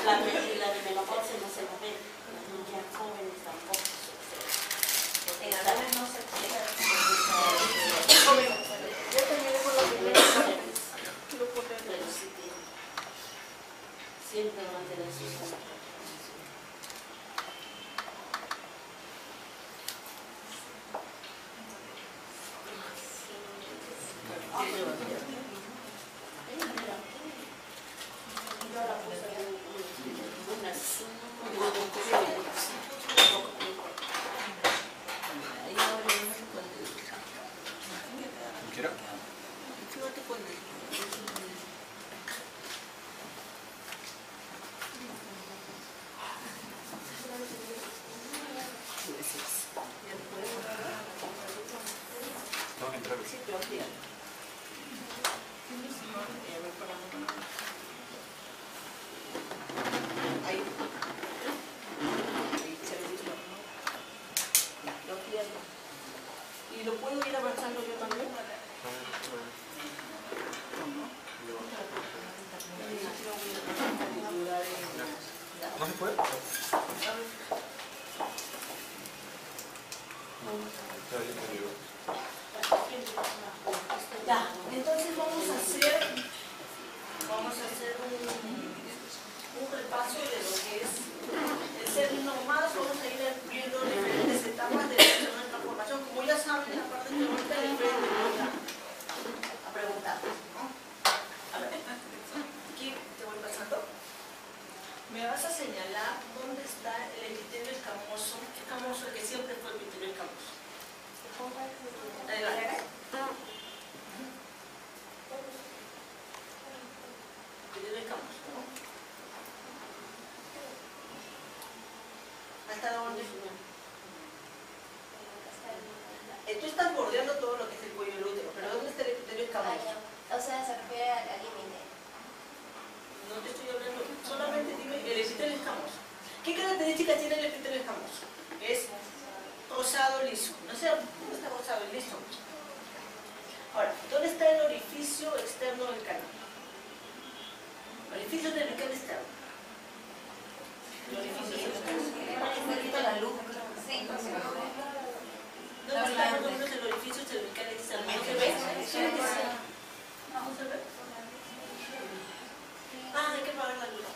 La de menopausia no se lo ve, las niñas jóvenes tampoco. En Alames no se explica. Yo también por la primera vez. Pero sí tiene. Siempre van a tener sus años. ¿Quiero? Tengo que entrar. Ahí. Lo pierdo. ¿Y lo puedo ir avanzando yo también? ¿No se puede? Ya, entonces vamos a hacer un repaso de lo que es el ser normal. Vamos a ir viendo diferentes etapas de la transformación. Como ya saben, en la parte teórica diferente a preguntar, ¿no? A ver, aquí te voy pasando. Me vas a señalar dónde está el epitelio escamoso, el que siempre fue el epitelio escamoso. Adelante. Epitelio escamoso, ¿no? ¿Hasta dónde? Tú estás bordeando todo lo que es el cuello del útero, pero ¿dónde está el epitelio escamoso? O sea, se refiere al límite. No te estoy hablando, solamente dime el epitelio escamoso. ¿Qué características tiene el epitelio escamoso? Es rosado liso. No sé, ¿dónde está rosado y liso? Ahora, ¿dónde está el orificio externo del canal? Orificio cervical externo. El orificio cervical. La luz. Sí. ¿Dónde está más o menos el orificio cervical externo? ¿No se ve? ¿No se ve? Ah, hay que apagar la luz.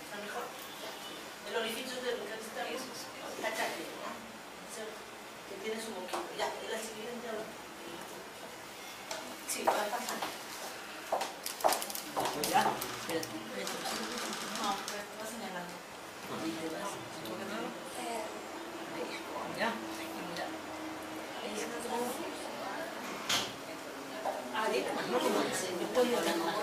¿Está mejor? El orificio cervical externo está acá, ¿no? Que tiene su boquita. Ya, y la siguiente ahora. Sí, va a pasar. Ya. No, pero está señalando. Ya. Ah, dime, no, yo estoy hablando más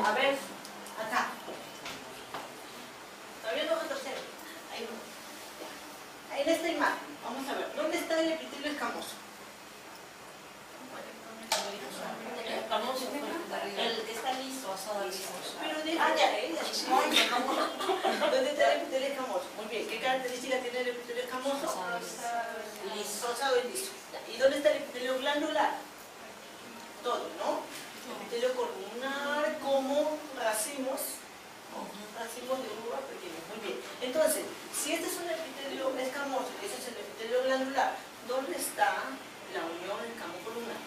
a ver, acá. Todavía no retrocede. Ahí no. En esta imagen, vamos a ver, ¿dónde está el epitelio escamoso? El que está liso. Pero de ¿dónde está el epitelio escamoso? Muy bien, ¿qué característica tiene el epitelio escamoso? Rosado y liso. ¿Y dónde está el epitelio glandular? Todo, ¿no? Epitelio columnar como racimos de uva pequeños. Muy bien. Entonces, si este es un epitelio escamoso y ese es el epitelio glandular, ¿dónde está la unión escamo-columnar?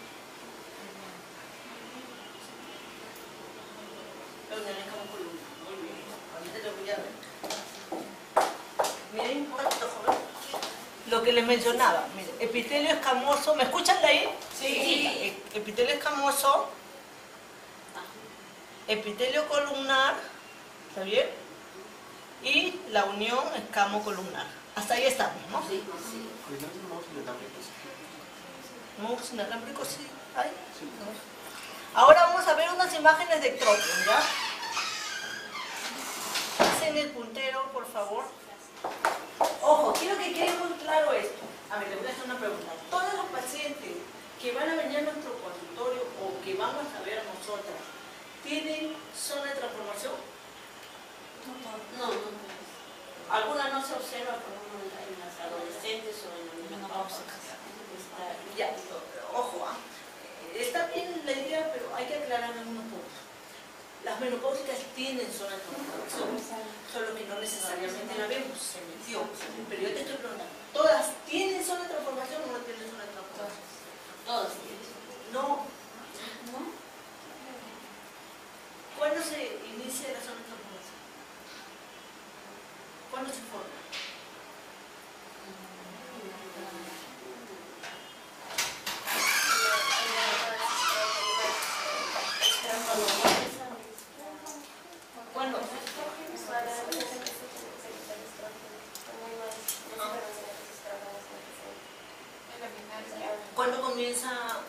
La unión escamo-columnar. Muy bien. Ahorita lo voy a ver. Miren, lo que les mencionaba. Miren, epitelio escamoso. ¿Me escuchan de ahí? Sí. Epitelio escamoso. Epitelio columnar. ¿Está bien? Y la unión escamo-columnar. Hasta ahí estamos, ¿no? Sí, sí. ¿Mouse inalámbrico sí hay? Ahora vamos a ver unas imágenes de Tropium, ¿ya? Pasen el puntero, por favor. Ojo, quiero que quede muy claro esto. A ver, le voy a hacer una pregunta. Todos los pacientes que van a venir a nuestro consultorio o que vamos a ver a nosotras, ¿tienen zona de transformación? No. Algunas no se observa, por ejemplo, en las adolescentes o en las menopáusicas. Ya, ojo, está bien la idea, pero hay que aclarar algunos puntos. Las menopáusicas tienen zona de transformación, solo que no necesariamente la vemos, se metió. Pero yo te estoy preguntando, ¿todas tienen zona de transformación o no tienen zona de transformación? Todas tienen. No. ¿Cuándo se inicia la zona de transformación? ¿Cuándo se forma? ¿Cuándo? ¿Cuándo comienza? A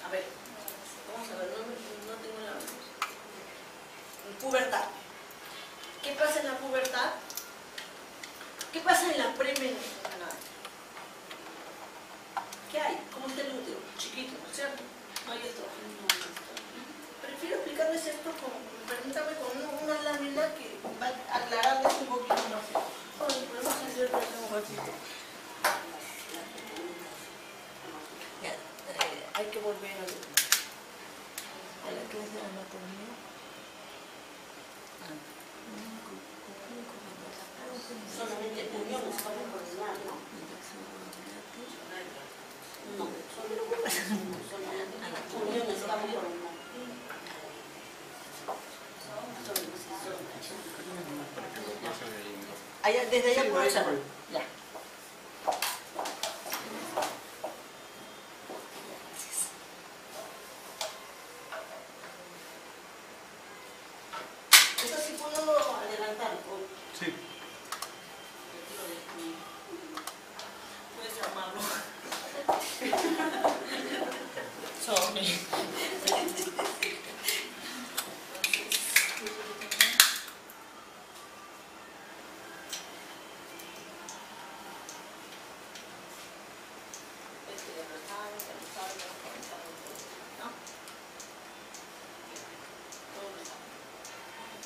ver, vamos a ver, no tengo la... Pubertad. ¿Qué pasa en la pubertad? ¿Qué pasa en la premenstruación? ¿Qué hay? ¿Cómo está el útero? Chiquito, ¿no es cierto? No hay estrógeno. Prefiero explicarles esto permítame, con una lámina que va a aclararles un poquito más. Bueno, podemos hacer un ratito. Hay que volver a la clase de anatomía. Solamente uniones para coordinar, ¿no? No, solamente uniones para coordinar. Allá, desde allá puedo hacerlo. Ya. Eso sí puedo adelantar. Sí. Puedes llamarlo. Sorry.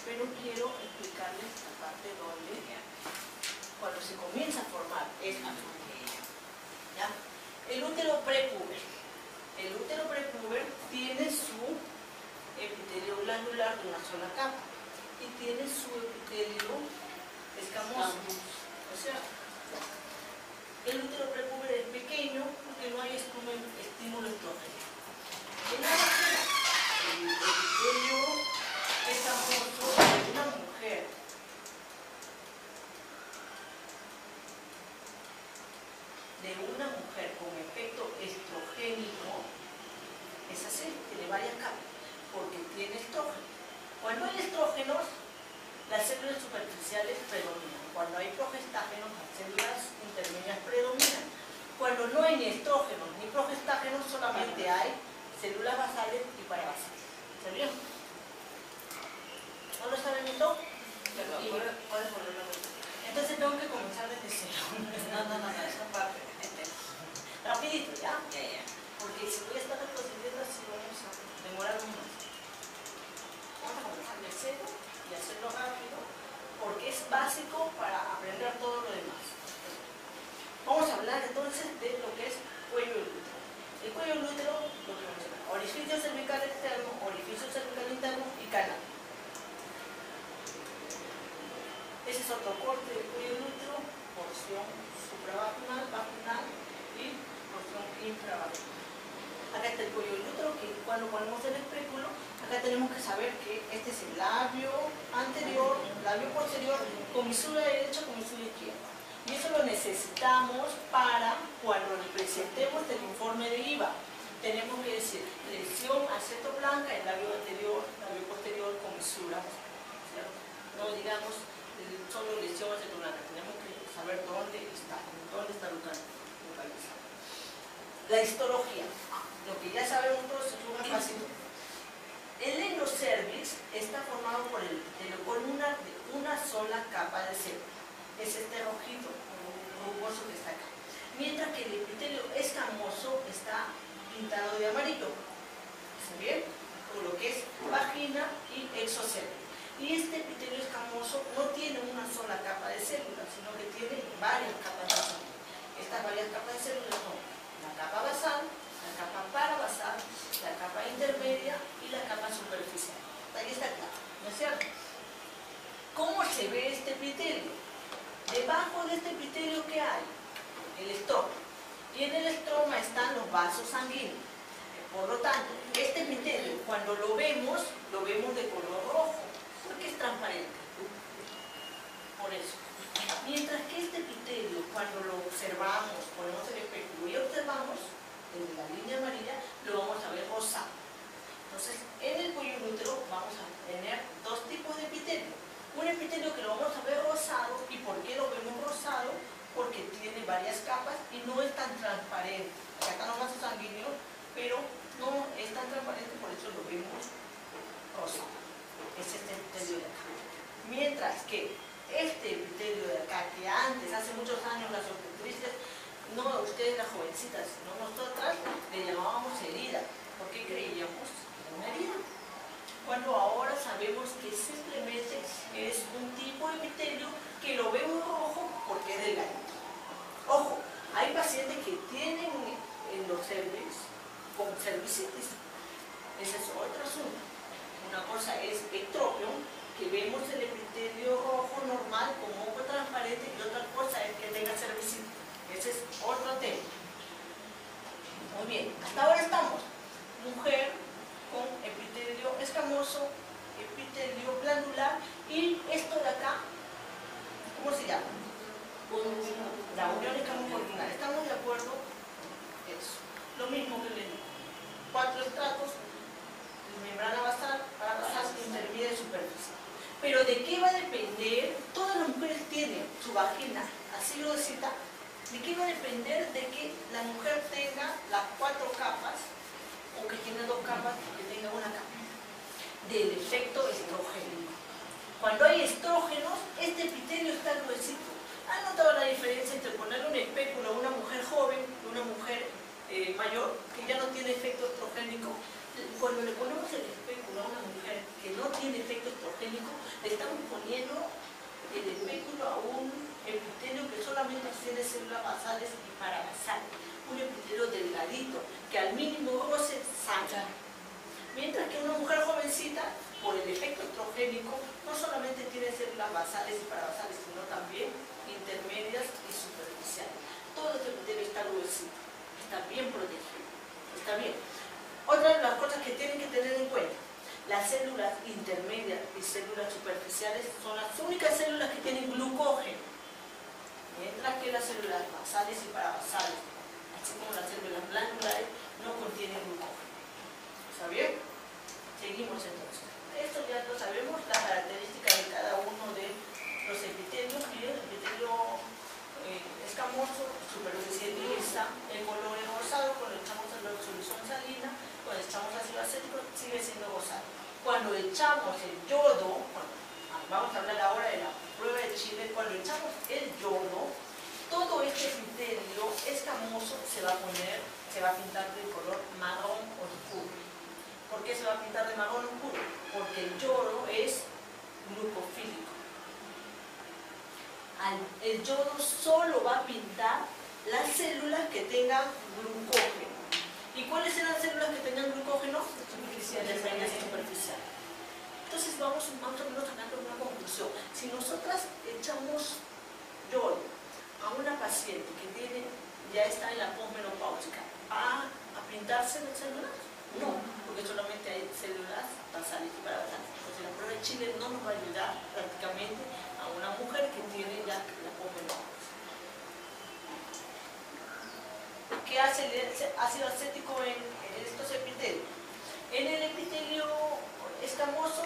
Pero quiero explicarles la parte donde, cuando se comienza a formar esta familia, ¿ya? El útero prepuber. El útero prepuber tiene su epitelio glandular de una sola capa y tiene su epitelio escamoso. O sea, el útero prepuber es pequeño porque no hay estímulo estrógeno. En la vagina, el epitelio escamoso de una mujer con efecto estrogénico es así, tiene varias capas, porque tiene estrógeno. Cuando hay estrógenos, las células superficiales predominan. Cuando hay progestágenos, las células intermedias predominan. Cuando no hay ni estrógenos ni progestágenos, solamente hay células basales y parabasales. ¿Se vio? ¿No lo saben esto? ¿Puedes volverlo a ver? Entonces tengo que comenzar desde cero. No, esa parte. Rapidito, ¿ya? Ya. Porque si voy a estar retrocediendo así vamos a demorar más. Vamos a comenzar de cero y hacerlo rápido porque es básico para aprender todo lo demás. Vamos a hablar entonces de lo que es cuello del útero. El cuello del útero, lo que menciona, orificio cervical externo, orificio cervical interno y canal. Ese es otro corte del cuello del útero, porción supravaginal, vaginal y porción infravaginal. Acá está el cuello del útero, que cuando ponemos el espéculo, acá tenemos que saber que este es el labio anterior, labio posterior, comisura derecha, comisura izquierda. Y eso lo necesitamos para cuando le presentemos el informe de IVA. Tenemos que decir lesión acetoblanca, el labio anterior, labio posterior, comisura, ¿cierto? No digamos solo lesión acetoblanca, tenemos que saber dónde está localizado. La histología. lo que ya sabemos todos es un fácil. El endocervix está formado por una sola capa de célula. Es este rojito, rugoso que está acá. Mientras que el epitelio escamoso está pintado de amarillo. ¿Está bien? Con lo que es vagina y exocélula. Y este epitelio escamoso no tiene una sola capa de células, sino que tiene varias capas de células. Estas varias capas de células son la capa basal, la capa parabasal, la capa intermedia y la capa superficial. Ahí está claro, ¿no es cierto? ¿Cómo se ve este epitelio? Debajo de este epitelio, ¿qué hay? El estroma. Y en el estroma están los vasos sanguíneos. Por lo tanto, este epitelio, cuando lo vemos de color rojo, porque es transparente. Por eso. Mientras que este epitelio, cuando lo observamos, ponemos el espéculo y observamos, desde la línea amarilla, lo vamos a ver rosado. Entonces, en el cuello útero vamos a tener dos tipos de epitelio. Un epitelio que lo vamos a ver rosado. ¿Y por qué lo vemos rosado? Porque tiene varias capas y no es tan transparente. Acá están los vasos sanguíneos, pero no es tan transparente, por eso lo vemos rosado. Es este epitelio de acá. Mientras que este epitelio de acá, que antes, hace muchos años, las obstetristas, no ustedes las jovencitas, sino nosotras, le llamábamos herida. ¿Por qué creíamos que era una herida? Cuando ahora sabemos que simplemente es un tipo de epitelio que lo vemos rojo porque es delgadito. Ojo, hay pacientes que tienen endocervix con cervicitis. Ese es otro asunto. Una cosa es ectropion, que vemos el epitelio rojo normal con ojo transparente, y otra cosa es que tenga cervicitis. Ese es otro tema. Muy bien, hasta ahora estamos. Mujer con epitelio escamoso, epitelio glandular, y esto de acá, ¿cómo se llama? La unión escamocortical. ¿Estamos de acuerdo? Eso. Lo mismo que le digo. 4 estratos, membrana basal, parabasal, intermedia y superficial. Pero ¿de qué va a depender? Todas las mujeres tienen su vagina así gruesita. ¿De qué va a depender de que la mujer tenga las 4 capas o que tenga 2 capas o que tenga una capa? Del efecto estrogénico. Cuando hay estrógenos, este epitelio está gruesito. ¿Han notado la diferencia entre ponerle un espéculo a una mujer joven y una mujer mayor que ya no tiene efecto estrogénico? Cuando le ponemos el espéculo a una mujer que no tiene efecto estrogénico, le estamos poniendo el espéculo a un epitelio que solamente tiene células basales y parabasales, un epitelio delgadito que al mínimo roce sangra. Mientras que una mujer jovencita, por el efecto estrogénico, no solamente tiene células basales y parabasales, sino también intermedias y superficiales. Todo este epitelio está gruesito, está bien protegido, está bien. Otra de las cosas que tienen que tener en cuenta, las células intermedias y células superficiales son las únicas células que tienen glucógeno, mientras que las células basales y parabasales, así como las células glandulares, no contienen glucógeno. ¿Está bien? Seguimos entonces. Esto ya lo sabemos, las características de cada uno de los epitelios. Miren, el epitelio escamoso, superficie lisa, el color es rosado. Cuando echamos la solución salina, cuando echamos ácido acético, sigue siendo rosado. Cuando echamos el yodo, bueno, vamos a hablar ahora de la prueba de Chile. Cuando echamos el yodo, todo este epitelio escamoso se va a pintar de color marrón oscuro. ¿Por qué se va a pintar de marrón oscuro? Porque el yodo es glucofílico. El yodo solo va a pintar las células que tengan glucógeno. ¿Y cuáles eran las células que tengan glucógeno? Superficiales. Superficiales. Entonces vamos más o menos sacando una conclusión. Si nosotras echamos yodo a una paciente que ya está en la posmenopáusica, ¿va a pintarse las células? No, porque solamente hay células basales y parabasales. Entonces la prueba de Chile no nos va a ayudar prácticamente a una mujer que tiene ya la posmenopausia. ¿Qué hace el ácido acético en estos epitelios? En el epitelio escamoso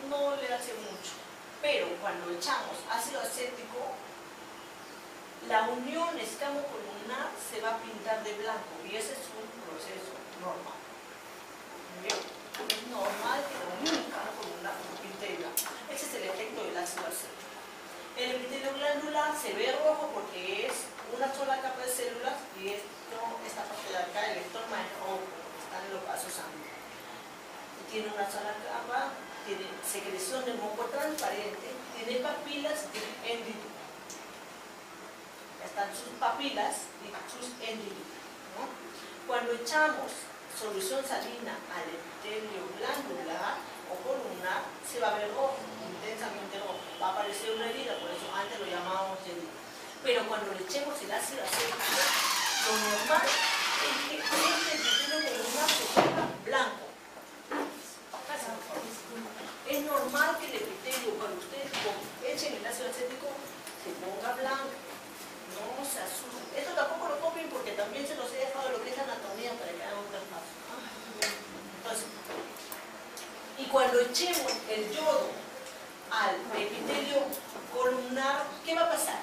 no le hace mucho, pero cuando echamos ácido acético, la unión escamocolumnar se va a pintar de blanco, y ese es un proceso normal. ¿Bien? Es normal que la única columna epitelia. Ese es el efecto del ácido acético. El epitelio glandular se ve rojo porque es una sola capa de células y esta parte de acá, el electroma es rojo, porque están en los vasos sanguíneos. Tiene una sola capa, tiene secreción de moco transparente, tiene papilas y endídulo. Están sus papilas y sus endídulos, ¿no? Cuando echamos solución salina al epitelio glandular o columnar, se va a ver rojo, intensamente rojo. Va a aparecer una herida, por eso antes lo llamábamos herida. Pero cuando le echemos el ácido acético, lo normal es que este epitelio columnar se ponga blanco. Es normal que el epitelio, cuando ustedes echen el ácido acético, se ponga blanco. No se asusten. Esto tampoco lo copien porque también se los he dejado lo que es anatomía para que hagan un traspaso. Entonces, y cuando echemos el yodo al epitelio columnar, ¿qué va a pasar?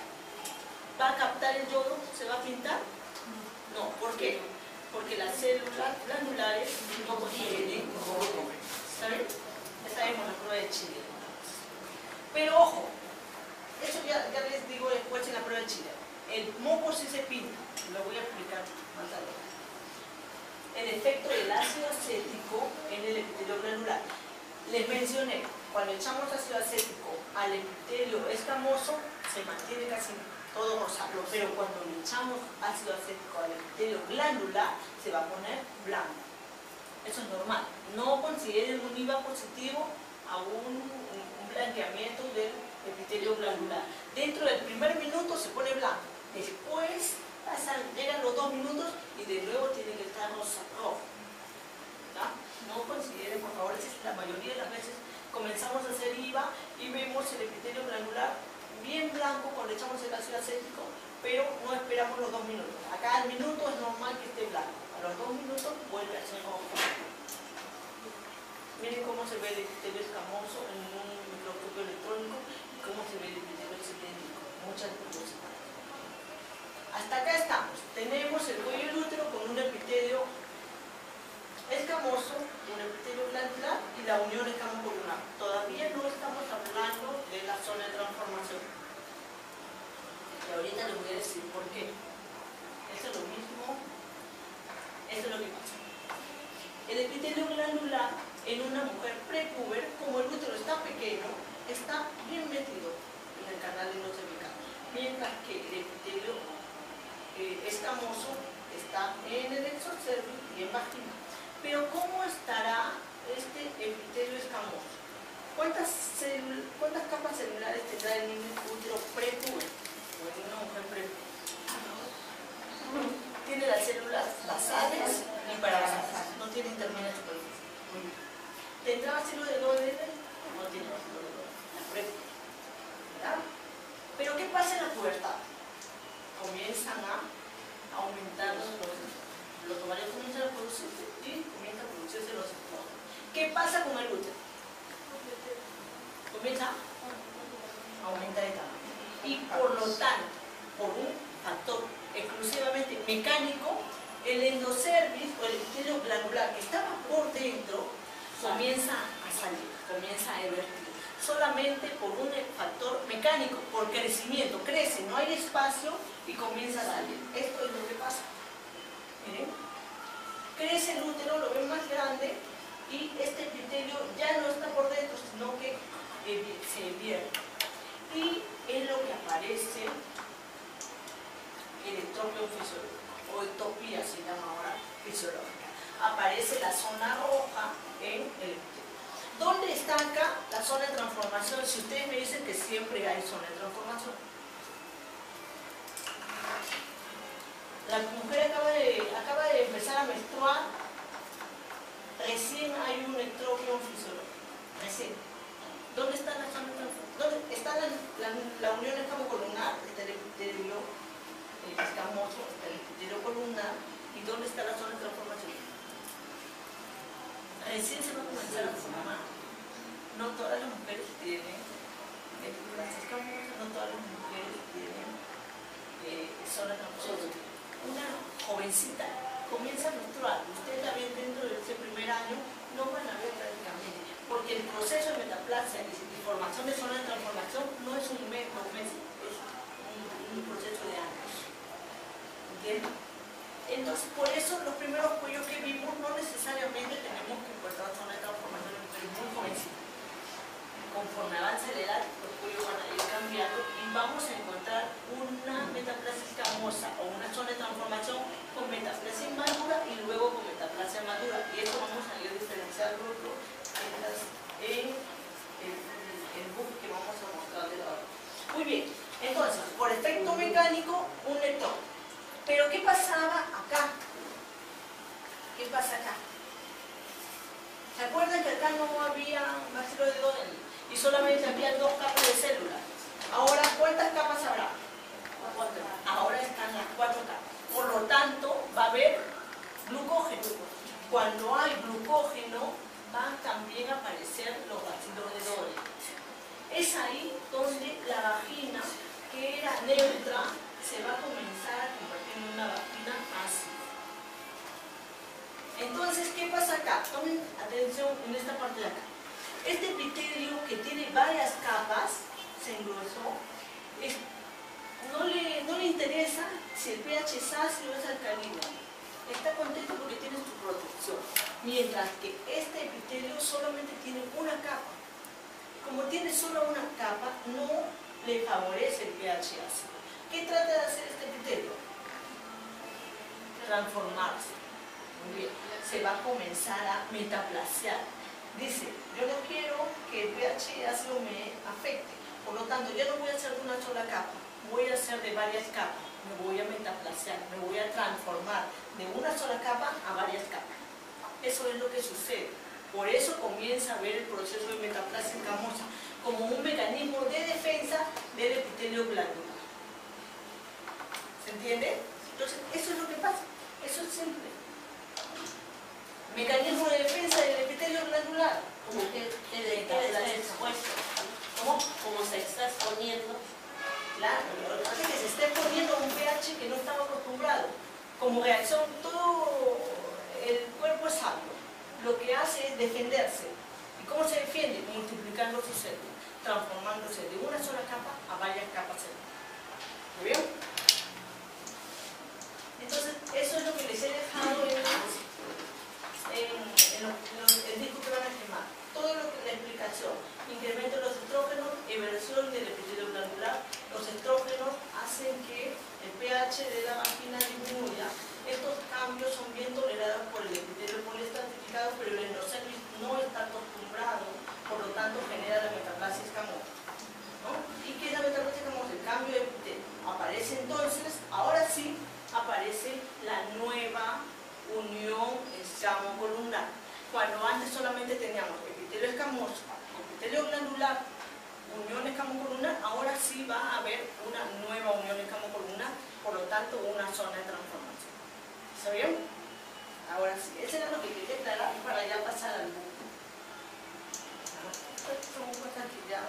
¿Va a captar el yodo? ¿Se va a pintar? No. ¿Por qué? Porque las células glandulares no tienen yodo. ¿Está bien? Esta vemos la prueba de Chile. Pero ojo, eso ya les digo después en la prueba de Chile. El moco sí se pinta, lo voy a explicar más adelante. El efecto del ácido acético en el epitelio glandular. Les mencioné, cuando echamos ácido acético al epitelio escamoso, se mantiene casi todo rosado, pero cuando le echamos ácido acético al epitelio glandular, se va a poner blanco. Eso es normal. No consideren un IVA positivo a un blanqueamiento del epitelio glandular. Dentro del primer minuto se pone blanco. Después llegan los 2 minutos y de nuevo tiene que estar rojo. ¿Ya? No consideren, por favor, la mayoría de las veces comenzamos a hacer IVA y vemos el epitelio glandular bien blanco cuando echamos el ácido acético, pero no esperamos los 2 minutos. Acá al minuto es normal que esté blanco. A los 2 minutos vuelve a ser rojo. Miren cómo se ve el epitelio escamoso en un microscopio electrónico y cómo se ve el epitelio cilíndrico. Muchas cosas. Hasta acá estamos. Tenemos el cuello del útero con un epitelio escamoso, un epitelio glandular y la unión escamo-columnar. Todavía no estamos hablando de la zona de transformación. Y ahorita les voy a decir por qué. Esto es lo mismo. Esto es lo que pasa. El epitelio glandular en una mujer prepuber, como el útero está pequeño, está bien metido en el canal de los cervical, mientras que el epitelio escamoso está en el exocervix y en vagina. Pero ¿cómo estará este epitelio escamoso? ¿Cuántas capas celulares tendrá en un útero prepuber o en una mujer prepuber? Tiene las células basales y parabasales, no tiene intermedia superficial. ¿Tendrá vacío de Goldberg? No tiene vacío de Goldberg. La prepuber. ¿Verdad? Pero ¿qué pasa en la pubertad? Comienzan a aumentar los ovarios, comienzan a producirse y comienzan a producirse los estrógenos. ¿Qué pasa con el útero? Comienza a aumentar el tamaño. Y por lo tanto, por un factor exclusivamente mecánico, el endocervix o el epitelio glandular que estaba por dentro comienza a salir, comienza a evertir. Solamente por un factor mecánico, por crecimiento. Crece, no hay espacio y comienza a salir. Esto es lo que pasa. Miren. Crece el útero, lo ven más grande y este epitelio ya no está por dentro, sino que se vierte. Y es lo que aparece el ectopio fisiológico, o ectopía se llama ahora fisiológica. Aparece la zona roja en el epitelio. ¿Dónde está acá la zona de transformación? Si ustedes me dicen que siempre hay zona de transformación. La mujer acaba de empezar a menstruar, recién hay un ectopio fisiológico. Recién. ¿Dónde está la zona de transformación? ¿Dónde está la unión escamo-columnar? Está el epitelio escamoso, está el epitelio columnar. ¿Y dónde está la zona de transformación? Recién se va a comenzar a formar. No todas las mujeres tienen epífilas escamosas, no todas las mujeres tienen zona de transformación. Una jovencita comienza a menstruar, ustedes la ven proceso de metaplasia y formación de zona de transformación no es un mes, 2 meses, es un proceso de años. ¿Entienden? Entonces, por eso los primeros cuellos que vimos no necesariamente tenemos que encontrar zona de transformación en mujeres muy jovencitas. Conforme avance la edad, los cuellos van a ir cambiando y vamos a encontrar una metaplasia escamosa o una zona de transformación con metaplasia inmadura y luego con metaplasia madura. Y eso vamos a ir diferenciando en el book que vamos a mostrarles ahora. Muy bien, entonces, por efecto mecánico, un leptón. Pero ¿qué pasaba acá? ¿Qué pasa acá? ¿Se acuerdan que acá no había bacilo de Doyle y solamente había 2 capas de células? Ahora, ¿cuántas capas habrá? 4. Ahora están las 4 capas. Por lo tanto, va a haber glucógeno. Cuando hay glucógeno, van también a aparecer los bacilos de Doyle. Es ahí donde la vagina, que era neutra, se va a comenzar a convertir en una vagina ácida. Entonces, ¿qué pasa acá? Tomen atención en esta parte de acá. Este epitelio que tiene varias capas, se engrosó, no le interesa si el pH es ácido o es alcalino. Está contento porque tiene su protección. Mientras que este epitelio solamente tiene una capa. Como tiene solo una capa, no le favorece el pH ácido. ¿Qué trata de hacer este epitelio? Transformarse. Muy bien. Se va a comenzar a metaplasiar. Dice, yo no quiero que el pH ácido me afecte. Por lo tanto, yo no voy a hacer de una sola capa. Voy a hacer de varias capas. Me voy a metaplasiar. Me voy a transformar de una sola capa a varias capas. Eso es lo que sucede. Por eso comienza a ver el proceso de metaplasia escamosa como un mecanismo de defensa del epitelio glandular. ¿Se entiende? Entonces, eso es lo que pasa. Eso es simple. Mecanismo de defensa del epitelio glandular. Como que está expuesto. ¿Cómo? Como se está exponiendo. Claro, lo que pasa es que se está exponiendo a un pH que no estaba acostumbrado. Como reacción, todo el cuerpo es sabio. Lo que hace es defenderse. ¿Y cómo se defiende? Multiplicando sus células, transformándose de una sola capa a varias capas celulares. ¿Muy bien? Entonces, eso es lo que les he dejado en el disco que van a quemar. Todo lo que la explicación, incremento de los estrógenos, eversión del epitelio glandular. Los estrógenos hacen que el pH de la vagina disminuya. Estos cambios son bien tolerados por el epitelio poliestratificado, pero el endocervix no está acostumbrado, por lo tanto genera la metaplasia escamosa. ¿No? ¿Y qué es la metaplasia escamosa? El cambio de epitelio. Aparece entonces, ahora sí, aparece la nueva unión escamo-columnar. Cuando antes solamente teníamos epitelio escamoso, epitelio glandular, unión escamo-columnar, ahora sí va a haber una nueva unión escamo-columnar, por lo tanto una zona de transformación. ¿Está bien? Ahora sí, eso era lo que quería aclarar para ya pasar al book. Son cosas que ya...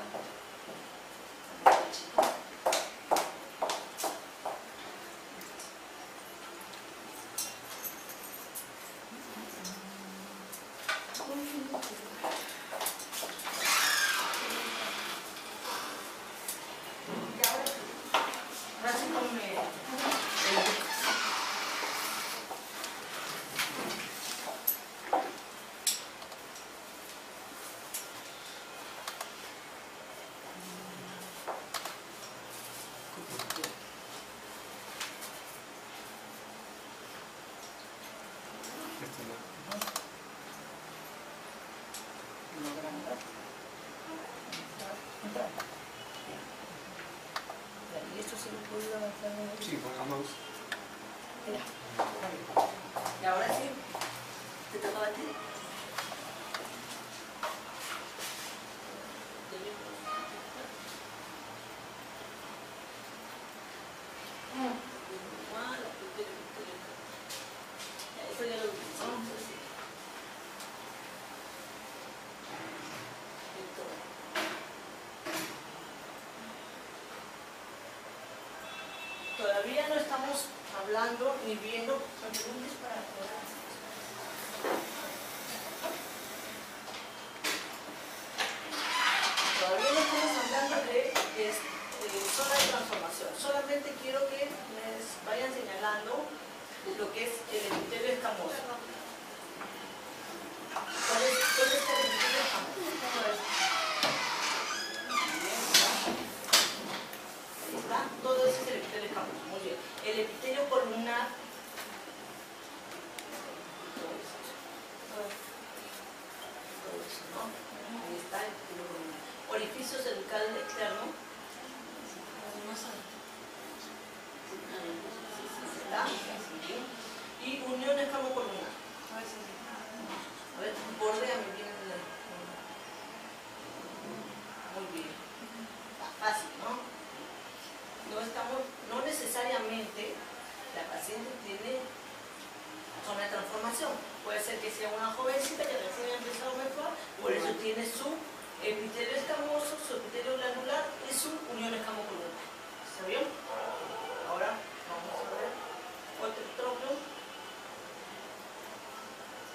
¿Y esto se lo puedo avanzar? Sí, pongamos. Mira. Y ahora sí, te toca a ti. Eso ya lo utilizamos. Todavía no estamos hablando ni viendo preguntas para todas. es zona de transformación. Solamente quiero que me vayan señalando lo que es el epitelio escamoso. ¿Cuál es el epitelio escamoso? Ahí está. Todo eso es el epitelio escamoso. Muy bien. El epitelio columnar. ¿No? Ahí está el epitelio columnar. Orificio cervical externo. ¿Está? Y unión escamocolumnar. A ver, bordéame bien. Muy bien. Está fácil, ¿no? No necesariamente la paciente tiene zona de transformación. Puede ser que sea una jovencita que recién ha empezado a menstruar, por eso tiene su epitelio escamoso, su epitelio glandular y su unión escamocolumnar. ¿Está bien? Ahora vamos a ver otro trópico.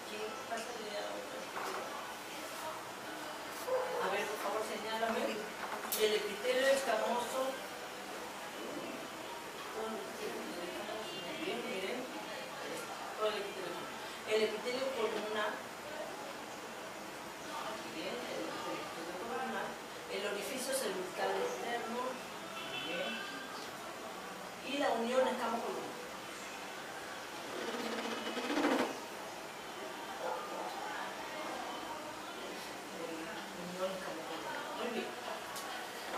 ¿Quién pasa el día? A ver, por favor, señálame. El epitelio escamoso. Bien, miren. Todo el epitelio. El epitelio columnar. Bien, el epitelio columnar. El orificio cervical externo. Bien. Y la unión escamocolumnar. Muy bien.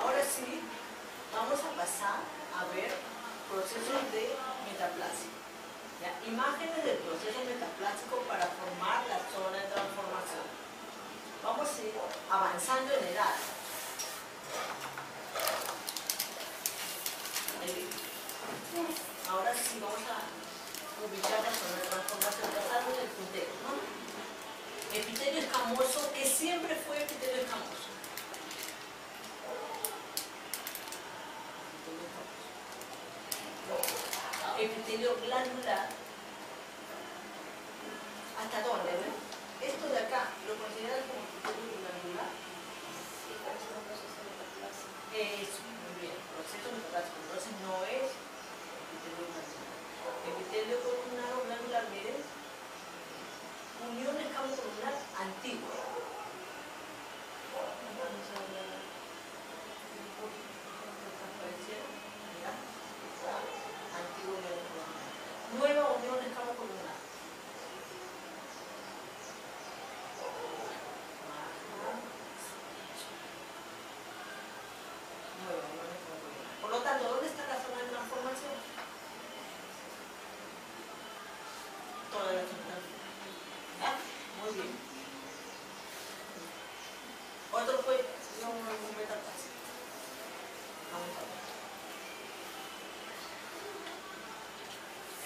Ahora sí, vamos a pasar a ver procesos de metaplasia. ¿Ya? Imágenes del proceso metaplásico para formar la zona de transformación. Vamos a ir avanzando en edad. Ahora sí vamos a ubicar la zona de transformación pasando del puntero, ¿no? Epitelio escamoso, que siempre fue epitelio escamoso. Epitelio glandular. ¿Hasta dónde? ¿Ven? Esto de acá, ¿lo consideran como epitelio glandular? Eso, muy bien. Proceso metaplásico. Entonces no es epitelio glandular. Epitelio columnar o glandular, miren. Unión escamocolumnar antigua. Nueva unión escamocolumnar. Nueva unión escamocolumnar. Por lo tanto, ¿dónde está la zona de transformación? Toda la zona de transformación. ¿Ah? Muy bien. Otro fue un metaplasia. Vamos a ver.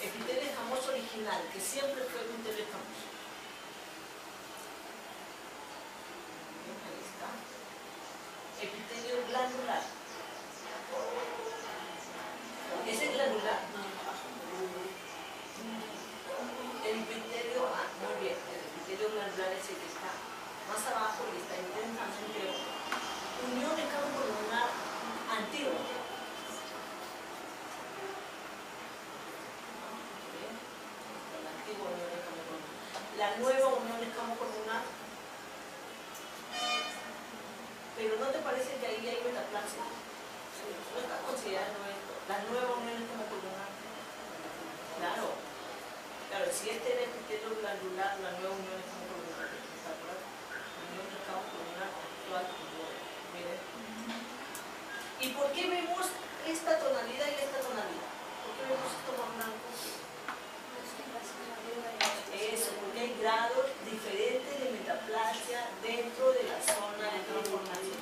Epitelio escamoso original, que siempre fue epitelio escamoso. Ahí está. Epitelio glandular. ¿Ese es glandular? El epitelio, muy bien, el epitelio glandular es el que está más abajo y está intensamente. Unión escamocolumnar antigua. La nueva unión escamocolumnar. Pero ¿no te parece que ahí hay metaplasia? No está considerando esto. La nueva unión escamocolumnar. Claro. Claro, si este era el epitelio glandular, la nueva unión escamocolumnar. La unión escamocolumnar actual. Miren. ¿Y por qué vemos esta tonalidad y esta tonalidad? ¿Por qué vemos esto más blanco? Eso, porque hay grados diferentes de metaplasia dentro de la zona de transformación.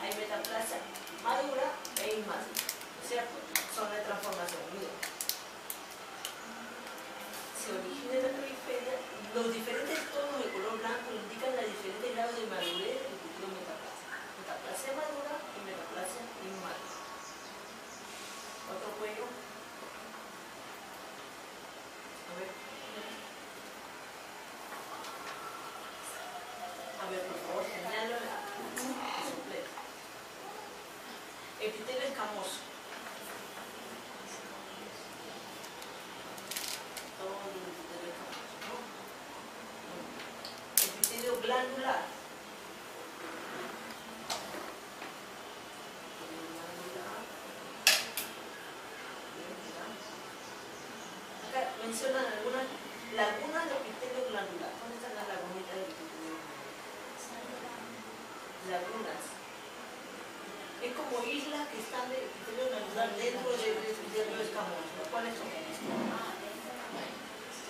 Hay metaplasia madura e inmadura, ¿cierto? Zona de transformación. Mira. Se origina en la periferia. Los diferentes tonos de color blanco indican los diferentes grados de madurez del epitelio metaplasia. Metaplasia madura y metaplasia inmadura. Otro cuello. A ver. epitelio escamoso. Todo el epitelio escamoso, ¿no? Epitelio glandular. Acá mencionan algunas lagunas de epitelio glandular. ¿Dónde están las lagunitas de epitelio glandular? Lagunas. Es como islas que están de epitelio glandular dentro del epitelio escamoso. ¿Cuáles son?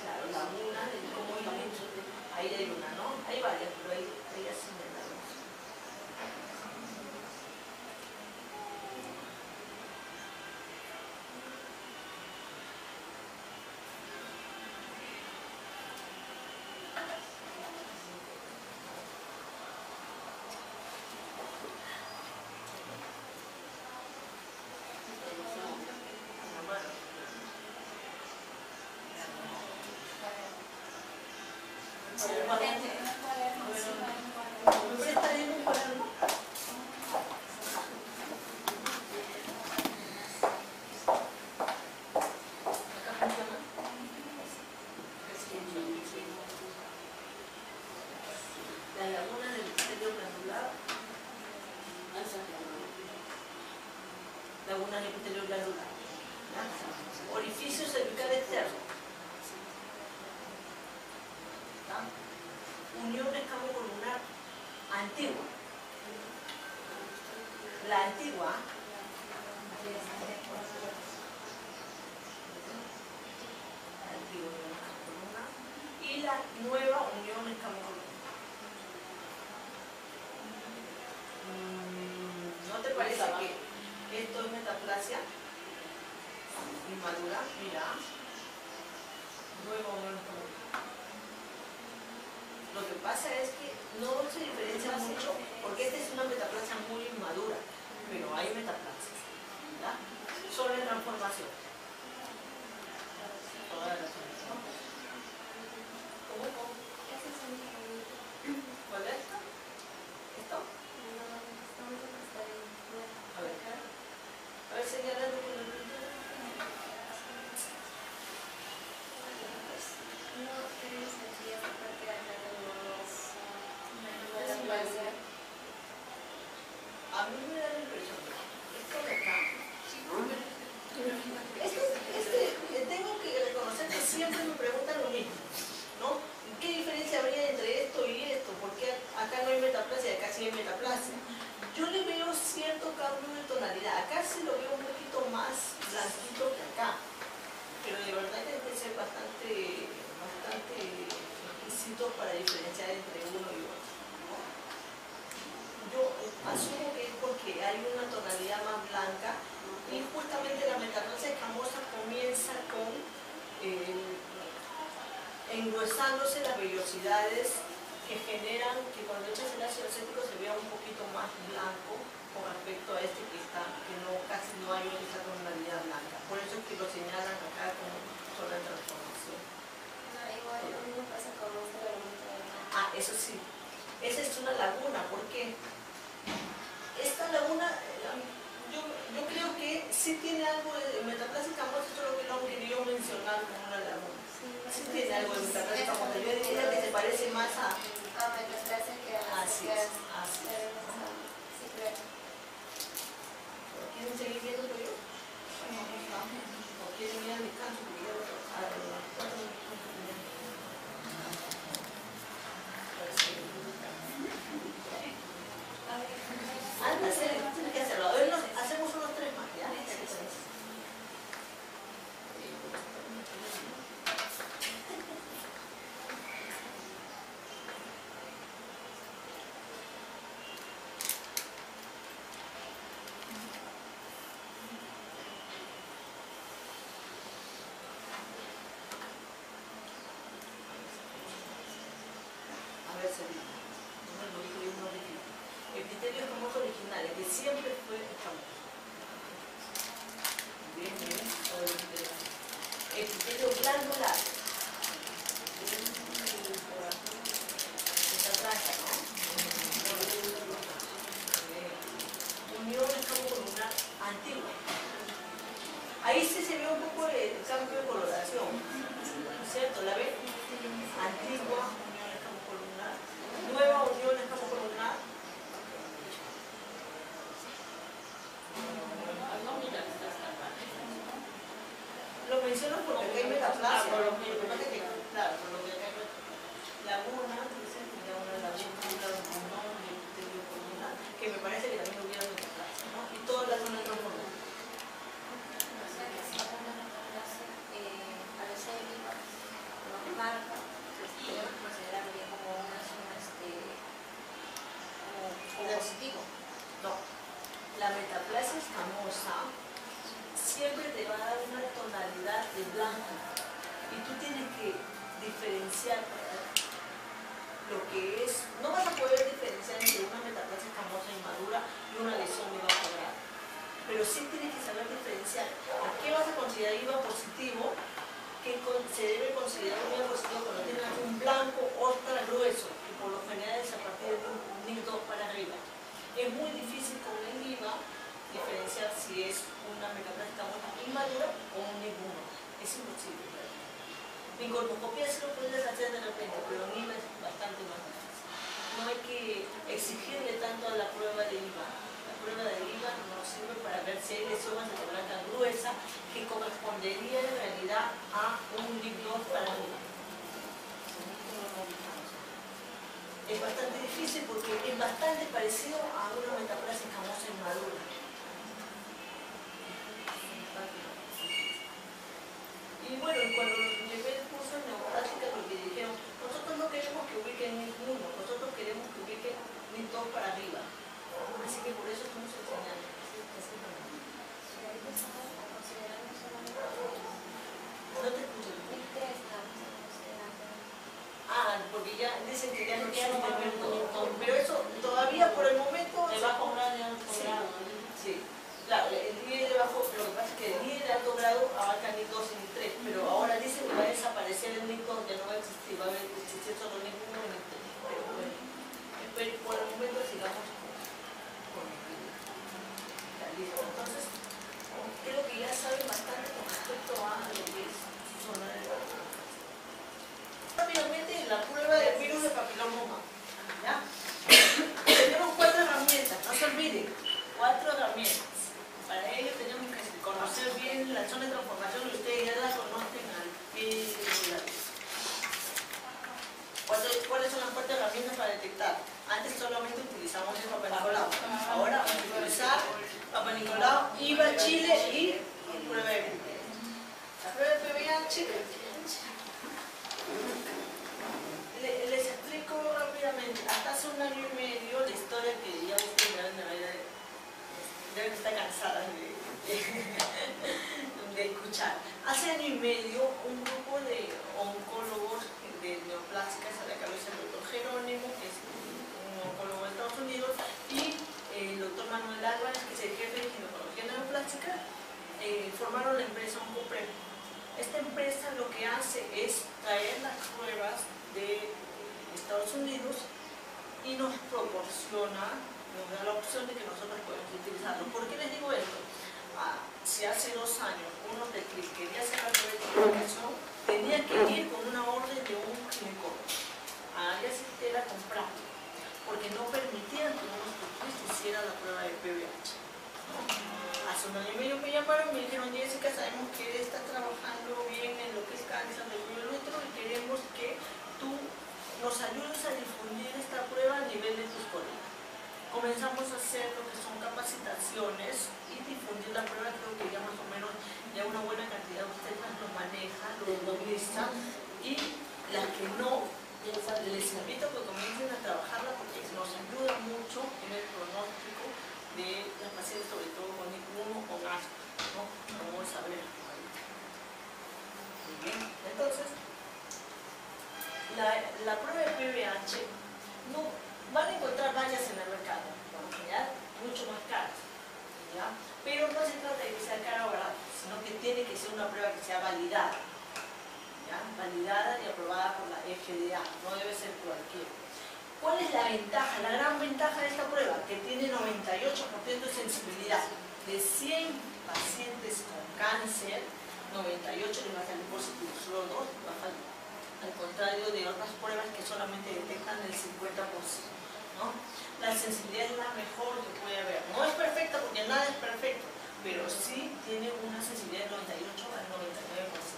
Claro, lagunas, como islas. Ahí hay una, ¿no? Hay varias, pero ahí así me da. ¿Me prestarían un cuaderno? ¿Acá funciona? La laguna del epitelio glandular. Laguna del epitelio glandular. Orificio cervical externo. Unión escamo-columnar antigua. La antigua. Y la nueva unión escamo-columnar. ¿No te parece que esto es metaplasia? Inmadura, mira. Nueva unión escamo-columnar. Lo que pasa es que no se diferencia mucho porque esta es una metaplasia muy inmadura, pero hay metaplasias, ¿verdad? Solo en transformación. Todas las transformaciones. ¿Cómo? ¿Cuál es? ¿Esto? A ver, señalando con el dedo. A mí me da la impresión de esto de acá. Tengo que reconocer que siempre me preguntan lo mismo, ¿no? ¿Qué diferencia habría entre esto y esto? Porque acá no hay metaplasia y acá sí hay metaplasia. Yo le veo cierto cambio de tonalidad. Acá sí lo veo un poquito más blanquito que acá. Pero de verdad que hay que ser bastante exquisitos para diferenciar entre uno y otro. Yo asumo que es porque hay una tonalidad más blanca y justamente la metaplasia escamosa comienza con engruesándose las vellosidades que generan que cuando echas el ácido acético se vea un poquito más blanco con respecto a este que casi no hay esa tonalidad blanca. Por eso es que lo señalan acá como zona de transformación. Igual lo mismo pasa con esta laguna. Ah, eso sí. Esa es una laguna, ¿por qué? Esta laguna, yo creo que sí tiene algo de metaplasia escamosa, solo que lo han querido mencionar como una laguna. Sí tiene algo de metaplasia escamosa. Yo diría que se parece más a... metaplasia que a... Así es, así es. Sí, claro. ¿Quieren seguir viendo yo? ¿O quieren ir al descanso? Porque ya voy a trabajar a las 4 de antes tienes que hacerlo. A ver, hacemos unos 3 más, ¿ya? A ver, epitelio escamoso original, el que siempre fue escamoso. Bien, bien. Epitelio glandular. Esta franja, ¿no? Unión escamocolumnar menciono porque acá hay metaplasia. Lo que pasa es que, claro, por lo que acá hay laguna, dicen que hay una laguna, un pulmón, un epitelio pulmonar, que me parece que también hubiera metaplasia, ¿no? Y todas las zonas transformadas. O sea que si una metaplasia parece viva, no marca, podemos considerarlo como una zona como positivo. No, la metaplasia escamosa siempre te va a dar una tonalidad de blanco y tú tienes que diferenciar lo que es, no vas a poder diferenciar entre una metaplasia escamosa inmadura y una lesión de bajo grado, pero sí tienes que saber diferenciar a qué vas a considerar IVA positivo, que se debe considerar un IVA positivo cuando tienes un blanco ultra grueso, que por lo general es a partir de un NIC 2 para arriba. Es muy difícil con el IVA diferenciar si es una metaplasia escamosa inmadura o un NIC 1. Es imposible. En colposcopía sí lo puedes hacer de repente, pero en IVA es bastante más difícil. No hay que exigirle tanto a la prueba de IVA. La prueba de IVA nos sirve para ver si hay lesiones de blanca gruesa que correspondería en realidad a un NIC 2 para arriba. Es bastante difícil porque es bastante parecido a una metaplasia escamosa inmadura. Y bueno, cuando llevé el curso de neoplática, lo que dijeron, nosotros no queremos que ubiquen NIC 1, nosotros queremos que ubiquen NIC 2 para arriba. Así que por eso estamos enseñando. No te escucho. Ah, porque ya dicen que ya no quieren tener todo. Pero eso todavía por el momento. De bajo grado y alto grado. Sí. Claro, el NIE de bajo, lo que pasa es que el NIE de alto grado abarca NIC 2 y NIC 3, pero ahora dicen que va a desaparecer el NIC 2, que no va a existir, va a existir solo NIC 1 y NIC 3. Pero bueno, por el momento sigamos con la lista. Entonces, creo que ya saben bastante con respecto a lo que es zona de bajo. Rápidamente, la prueba del virus de papiloma. ¿Ya? Tenemos 4 herramientas, no se olviden, 4 herramientas. Para ello tenemos que conocer bien la zona de transformación y ustedes ya la conocen al pie de la luz. ¿Cuáles son las 4 herramientas para detectar? Antes solamente utilizamos el Papa Nicolau. Ahora vamos a utilizar Papa Nicolau, IVA, Chile y prueba de PVH. La prueba de PVH, les explico rápidamente. Hasta hace un año y medio la historia que ya ustedes deben estar cansadas de escuchar. Hace año y medio un grupo de oncólogos de neoplásicas a la cabeza del doctor Jerónimo, que es un oncólogo de Estados Unidos, y el doctor Manuel Álvarez, que es el jefe de ginecología neoplástica, formaron la empresa Oncoprep. Esta empresa lo que hace es traer las pruebas de Estados Unidos y nos proporciona, nos da la opción de que nosotros podemos utilizarlo. ¿Por qué les digo esto? Si hace 2 años uno de que quería hacer la prueba de identificación, tenía que ir con una orden de un ginecólogo a área citera a comprar, porque no permitían que uno hiciera la prueba de PVH. Hace un año y medio me llamaron y me dijeron: Jessica, sabemos que estás trabajando bien en lo que es cáncer del cuello del útero y queremos que tú nos ayudes a difundir esta prueba a nivel de tus colegas. Comenzamos a hacer lo que son capacitaciones y difundir la prueba. Creo que ya más o menos ya una buena cantidad de ustedes lo manejan, lo utilizan, y las que no, les invito a que comiencen a trabajarla porque nos ayuda mucho en el pronóstico de las pacientes, sobre todo con NIC 1 o con asco, ¿no? Vamos a ver. Muy bien. Entonces, la prueba de PVH, no, van a encontrar varias en el mercado, por lo general mucho más caras, ¿ya? Pero no se trata de que sea cara o barata, sino que tiene que ser una prueba que sea validada, ¿ya? Validada y aprobada por la FDA, no debe ser cualquiera. ¿Cuál es la ventaja? La gran ventaja de esta prueba, que tiene 98% de sensibilidad. De 100 pacientes con cáncer, 98 les va a salir positivo, solo 2 va a fallar. Al contrario de otras pruebas que solamente detectan el 50%, ¿no? La sensibilidad es la mejor que puede haber. No es perfecta porque nada es perfecto, pero sí tiene una sensibilidad del 98 al 99%.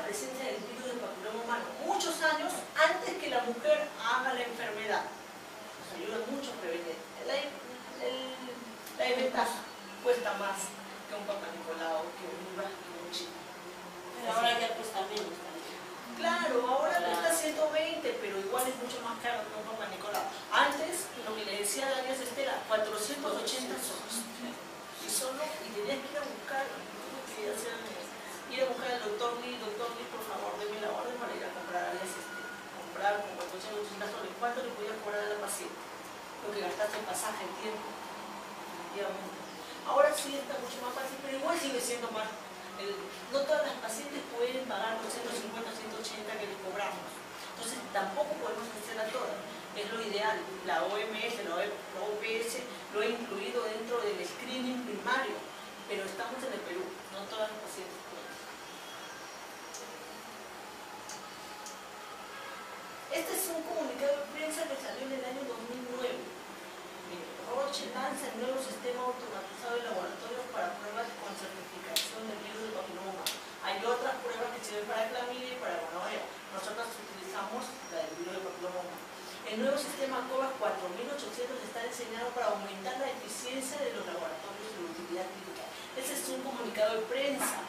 presencia del virus del papiloma humano muchos años antes que la mujer haga la enfermedad. Nos ayuda mucho a prevenir. La desventaja cuesta más que un Papá Nicolau, que un IVA, que un chip. Pero ahora ya cuesta menos también. Claro, ahora cuesta 120, pero igual es mucho más caro que un Papá Nicolau. Antes, lo que le decía a Daniel Estela, 480 soles. Y tenías que ir a buscar, ir a buscar al doctor Lee, por favor, deme la orden para ir a comprar comprar con 480 soles. ¿Cuánto le podía cobrar a la paciente? Lo que gastaste en pasaje, en tiempo. Efectivamente. Ahora sí está mucho más fácil, pero igual sigue siendo más. No todas las pacientes pueden pagar los 150, 180 que les cobramos. Entonces tampoco podemos hacer a todas. Es lo ideal. La OMS, la OPS lo ha incluido dentro del screening primario, pero estamos en el Perú, no todas las pacientes pueden. Este es un comunicado de prensa que salió en el año 2009. Roche lanza el nuevo sistema automatizado de laboratorio para pruebas con certificación del virus del papiloma. Hay otras pruebas que sirven para clamidia y para gonorrea. Nosotros utilizamos la del virus del papiloma. El nuevo sistema COVAX 4800 está diseñado para aumentar la eficiencia de los laboratorios y la utilidad clínica. Ese es un comunicado de prensa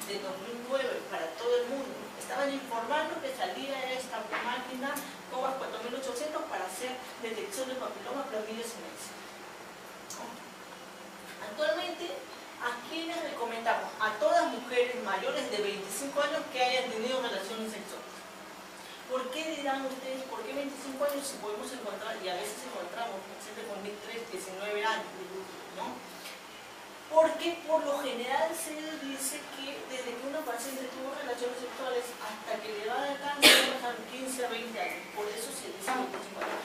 de 2009 para todo el mundo. Estaban informando que salía esta máquina COVAX 4800 para hacer detección de papiloma, clamidia y semencia. Actualmente, ¿a quiénes recomendamos? A todas mujeres mayores de 25 años que hayan tenido relaciones sexuales. ¿Por qué dirán ustedes, por qué 25 años si podemos encontrar, y a veces encontramos pacientes con 23, 19 años, ¿no? Porque por lo general se dice que desde que una paciente tuvo relaciones sexuales hasta que le va a dar cáncer pasan 15 a 20 años. Por eso se dice 25 años.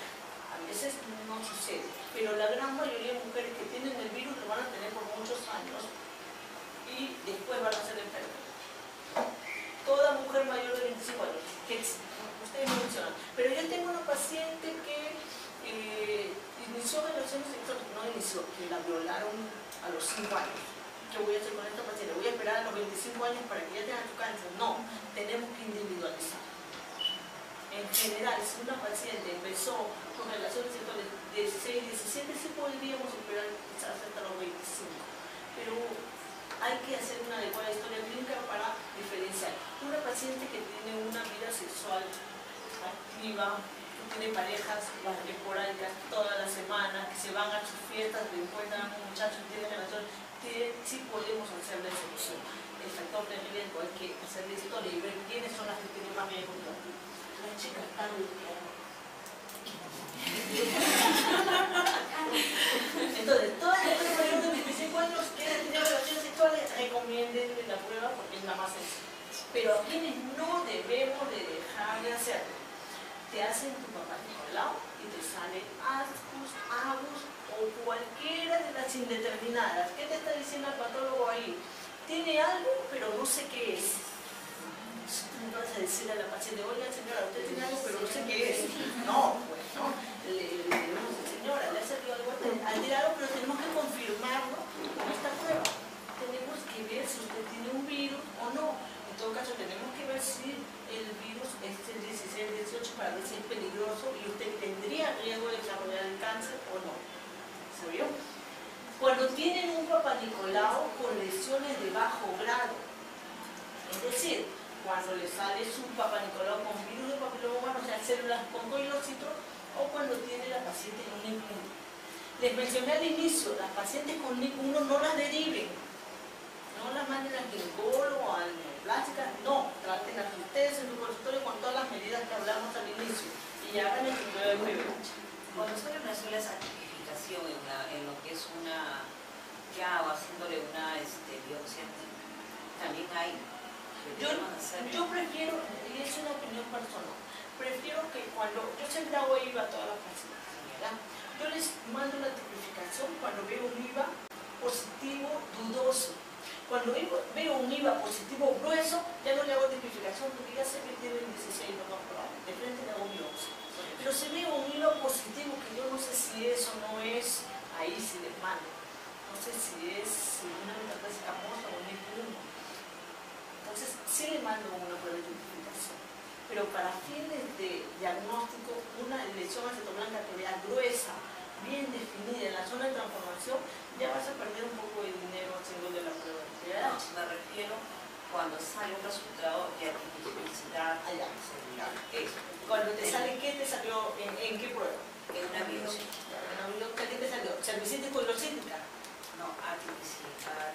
A veces no sucede, pero la gran mayoría de mujeres que tienen el virus lo van a tener por muchos años y después van a ser enfermas. Toda mujer mayor de 25 años, que ustedes me mencionan. Pero yo tengo una paciente que inició relaciones sexuales, no inició, que la violaron a los 5 años. ¿Qué voy a hacer con esta paciente? ¿Voy a esperar a los 25 años para que ya tenga su cáncer? No, tenemos que individualizar. En general, si una paciente empezó con relaciones sexuales de 16, 17, sí podríamos esperar quizás hasta los 25. Pero hay que hacer una adecuada historia clínica para diferenciar. Una paciente que tiene una vida sexual activa, que tiene parejas esporádicas toda la semana, que se van a sus fiestas, le encuentran a un muchacho y tiene relación, sí podemos hacer la excepción. El factor de riesgo hay que hacer la historia y ver quiénes son las que tienen más riesgo. Las chicas están entonces, todas las mujeres mayores de 25 años que han tenido relaciones sexuales recomienden la prueba porque es la más sencilla. Pero a quienes no debemos de dejar de hacerlo, te hacen tu Papá Nicolau y te sale Ascus, Agus o cualquiera de las indeterminadas. ¿Qué te está diciendo el patólogo ahí? Tiene algo, pero no sé qué es. No vas a decirle a la paciente, oiga señora, usted tiene algo, pero no sé qué es. No, pues no. Señora, le ha salido algo alterado, pero tenemos que confirmarlo con esta prueba. Tenemos que ver si usted tiene un virus o no. En todo caso, tenemos que ver si el virus es el 16, 18 para ver si es peligroso y usted tendría riesgo de desarrollar el cáncer o no. ¿Se vio? Cuando tienen un Papá Nicolau con lesiones de bajo grado, es decir, cuando le sale su Papá Nicolau con virus de papiloma humano, o sea, células con coilocitos, o cuando tiene la paciente en un NIC 1. Les mencioné al inicio, las pacientes con NIC 1 no las deriven, no las manden al ginecólogo, a la plástica, no, traten a ustedes en su consultorio con todas las medidas que hablamos al inicio y hagan el prueba de PVH. Cuando se le resuelve esa tipificación en lo que es una, ya o haciéndole una biopsia, también hay. Yo prefiero, y es una opinión personal, prefiero que cuando, yo siempre hago IVA a todas las pacientes, ¿verdad? Yo les mando la tipificación cuando veo un IVA positivo dudoso. Cuando veo un IVA positivo grueso, ya no le hago tipificación porque ya sé que tiene 16 lo más probable, de frente le hago biopsia. Pero si veo un IVA positivo que yo no sé si eso no es, ahí sí les mando. No sé si es una metastasis escamosa o un NIC1. Entonces, sí le mando una prueba de tipificación. Pero para fines de diagnóstico, una lesión acetoblanca que vea gruesa, bien definida en la zona de transformación, ya vas a perder un poco de dinero haciendo de la prueba de pH. Me refiero cuando sale un resultado de atipicidad Allá. celular. Eso. Cuando te sale, ¿qué te salió? ¿En qué prueba? En una biopsia. En una biopsia, ¿qué te salió? ¿Cervicítico y locítica? No, atipicidad.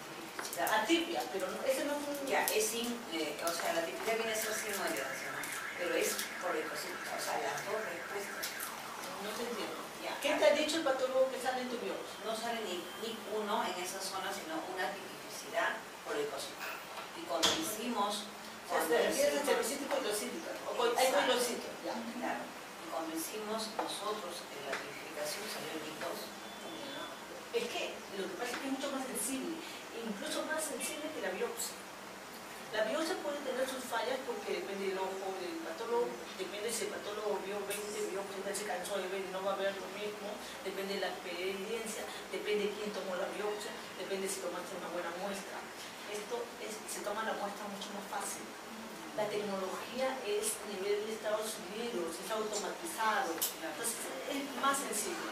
Atipia, pero no, ese no es un... Ya, es sin, o sea, la tipicidad viene a ser sin moderación, pero es por leucocítica, o sea, las dos respuestas. No te entiendo. Ya. ¿Qué te ha dicho el patólogo que sale en tu biopsia? No sale ni uno en esa zona, sino una tipicidad por leucocítica. Y cuando hicimos... ¿Te refieres a cervicítico y locítica? Hay colocito, ya. Claro. Y cuando hicimos nosotros la tipificación salió el NIC2. Es que lo que pasa es que es mucho más sensible, incluso más sensible que la biopsia. La biopsia puede tener sus fallas porque depende del ojo del patólogo, depende si el patólogo vio 20 biopsias, ya se cansó de ver y no va a ver lo mismo, depende de la experiencia, depende de quién tomó la biopsia, depende si tomaste una buena muestra. Se toma la muestra mucho más fácil. La tecnología es a nivel de Estados Unidos, es automatizado, entonces es más sencillo.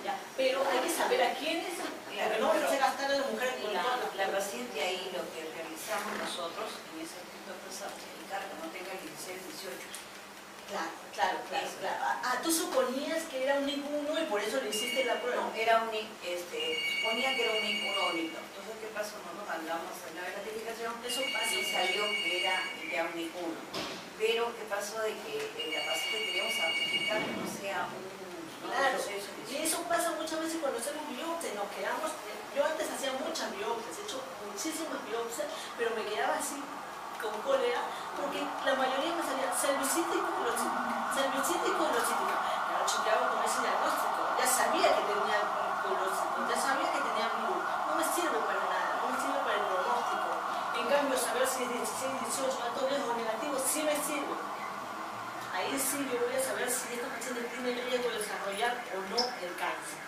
¿Ya? Pero hay que saber a quiénes, porque no vamos a gastar a la mujer con la paciente ahí, lo que realizamos nosotros en ese aspecto es certificar que no tenga 16, 18. Claro. Ah, tú suponías que era un NIC 1 y por eso le hiciste la prueba. No, era un NIC, suponía que era un NIC 1 o NIC 2. Entonces, ¿qué pasó? No nos mandamos a hacer la ratificación, Eso pasa. y salió que era ya un NIC 1. Pero, ¿qué pasó? De que la paciente queríamos certificar que no sea un... Claro, y eso pasa muchas veces cuando hacemos biopsias, nos quedamos, yo antes hacía muchas biopsias, he hecho muchísimas biopsias, pero me quedaba así con cólera, porque la mayoría me salía cervicítico y locítica. Ya lo chequeaba con ese diagnóstico, ya sabía que tenía colocito, ya sabía que tenía virus, no me sirve para nada, no me sirve para el pronóstico. En cambio, saber si es 16, 18, alto riesgo o negativo, sí me sirve. Ahí sí yo voy a saber si esta paciente tiene riesgo de desarrollar o no el cáncer.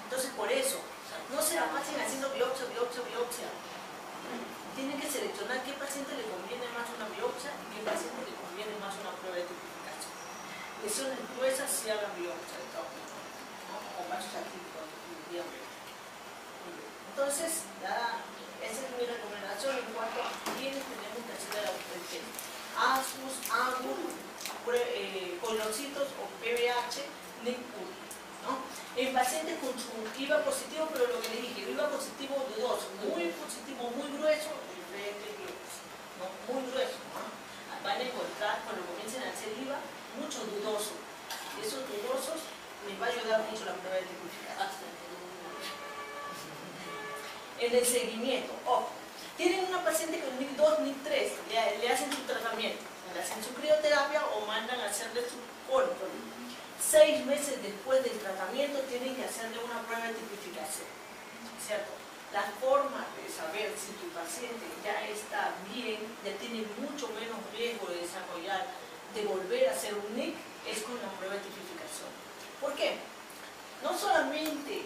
Entonces, por eso, no se la pasen haciendo biopsia. Tienen que seleccionar qué paciente le conviene más una biopsia y qué paciente le conviene más una prueba de tipificación. Lesiones gruesas sí hagan biopsia de todas maneras, ¿no? O machos atípicos, definitivamente. Entonces, esa es mi recomendación en cuanto a quiénes tenemos que hacer el test. ASUS, AMUR, colocitos o PBH, NIC 1, ¿no? En pacientes con su IVA positivo, pero lo que le dije, IVA positivo dudoso, muy positivo, muy grueso, ¿no? Muy grueso, ¿no? Van a encontrar cuando comiencen a hacer IVA muchos dudosos. Y esos dudosos les va a ayudar mucho la prueba de tipificación. En el seguimiento, ojo, tienen una paciente con NIC 2, NIC 3, le hacen su tratamiento, le hacen su crioterapia o mandan a hacerle su colon. 6 meses después del tratamiento tienen que hacerle una prueba de tipificación, ¿cierto? La forma de saber si tu paciente ya está bien, ya tiene mucho menos riesgo de desarrollar, de volver a ser un NIC, es con la prueba de tipificación. ¿Por qué? No solamente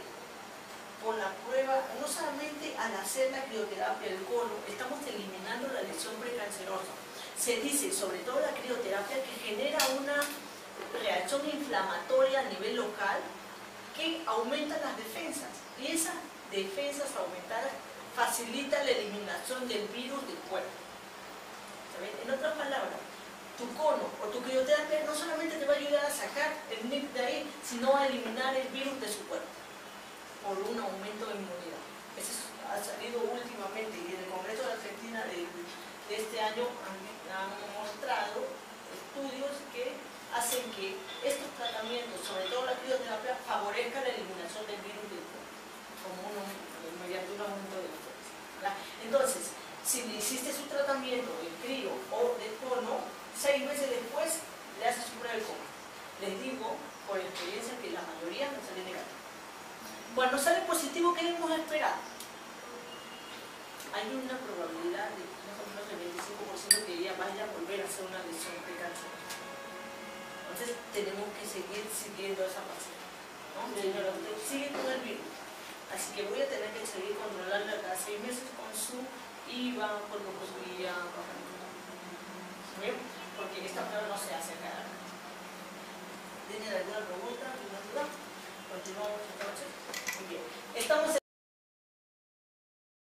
con la prueba, no solamente al hacer la crioterapia del colon, estamos eliminando la lesión precancerosa. Se dice, sobre todo la crioterapia, que genera una reacción inflamatoria a nivel local que aumenta las defensas. Y esas defensas aumentadas facilitan la eliminación del virus del cuerpo. ¿Saben? En otras palabras, tu cono o tu crioterapia no solamente te va a ayudar a sacar el NIC de ahí, sino a eliminar el virus de su cuerpo por un aumento de inmunidad. Eso ha salido últimamente y en el Congreso de Argentina de este año han mostrado estudios que hacen que estos tratamientos, sobre todo la crioterapia, favorezcan la eliminación del virus del cuerpo mediante un aumento de defensa. Entonces, si le hiciste su tratamiento de crío o de cono, 6 meses después le haces su prueba de cono. Les digo por experiencia que la mayoría no sale negativa. Cuando sale positivo, ¿qué debemos esperar? Hay una probabilidad de más o menos del 25% que ella vaya a volver a hacer una lesión precancerosa. Entonces tenemos que seguir siguiendo a esa paciente, ¿no? Señora, usted sigue con el virus, así que voy a tener que seguir controlando cada 6 meses con su IVA, colposcopía, ¿bien? Porque esta prueba no se hace acá. ¿Tienen alguna pregunta, alguna duda? Continuamos entonces. Muy bien. Estamos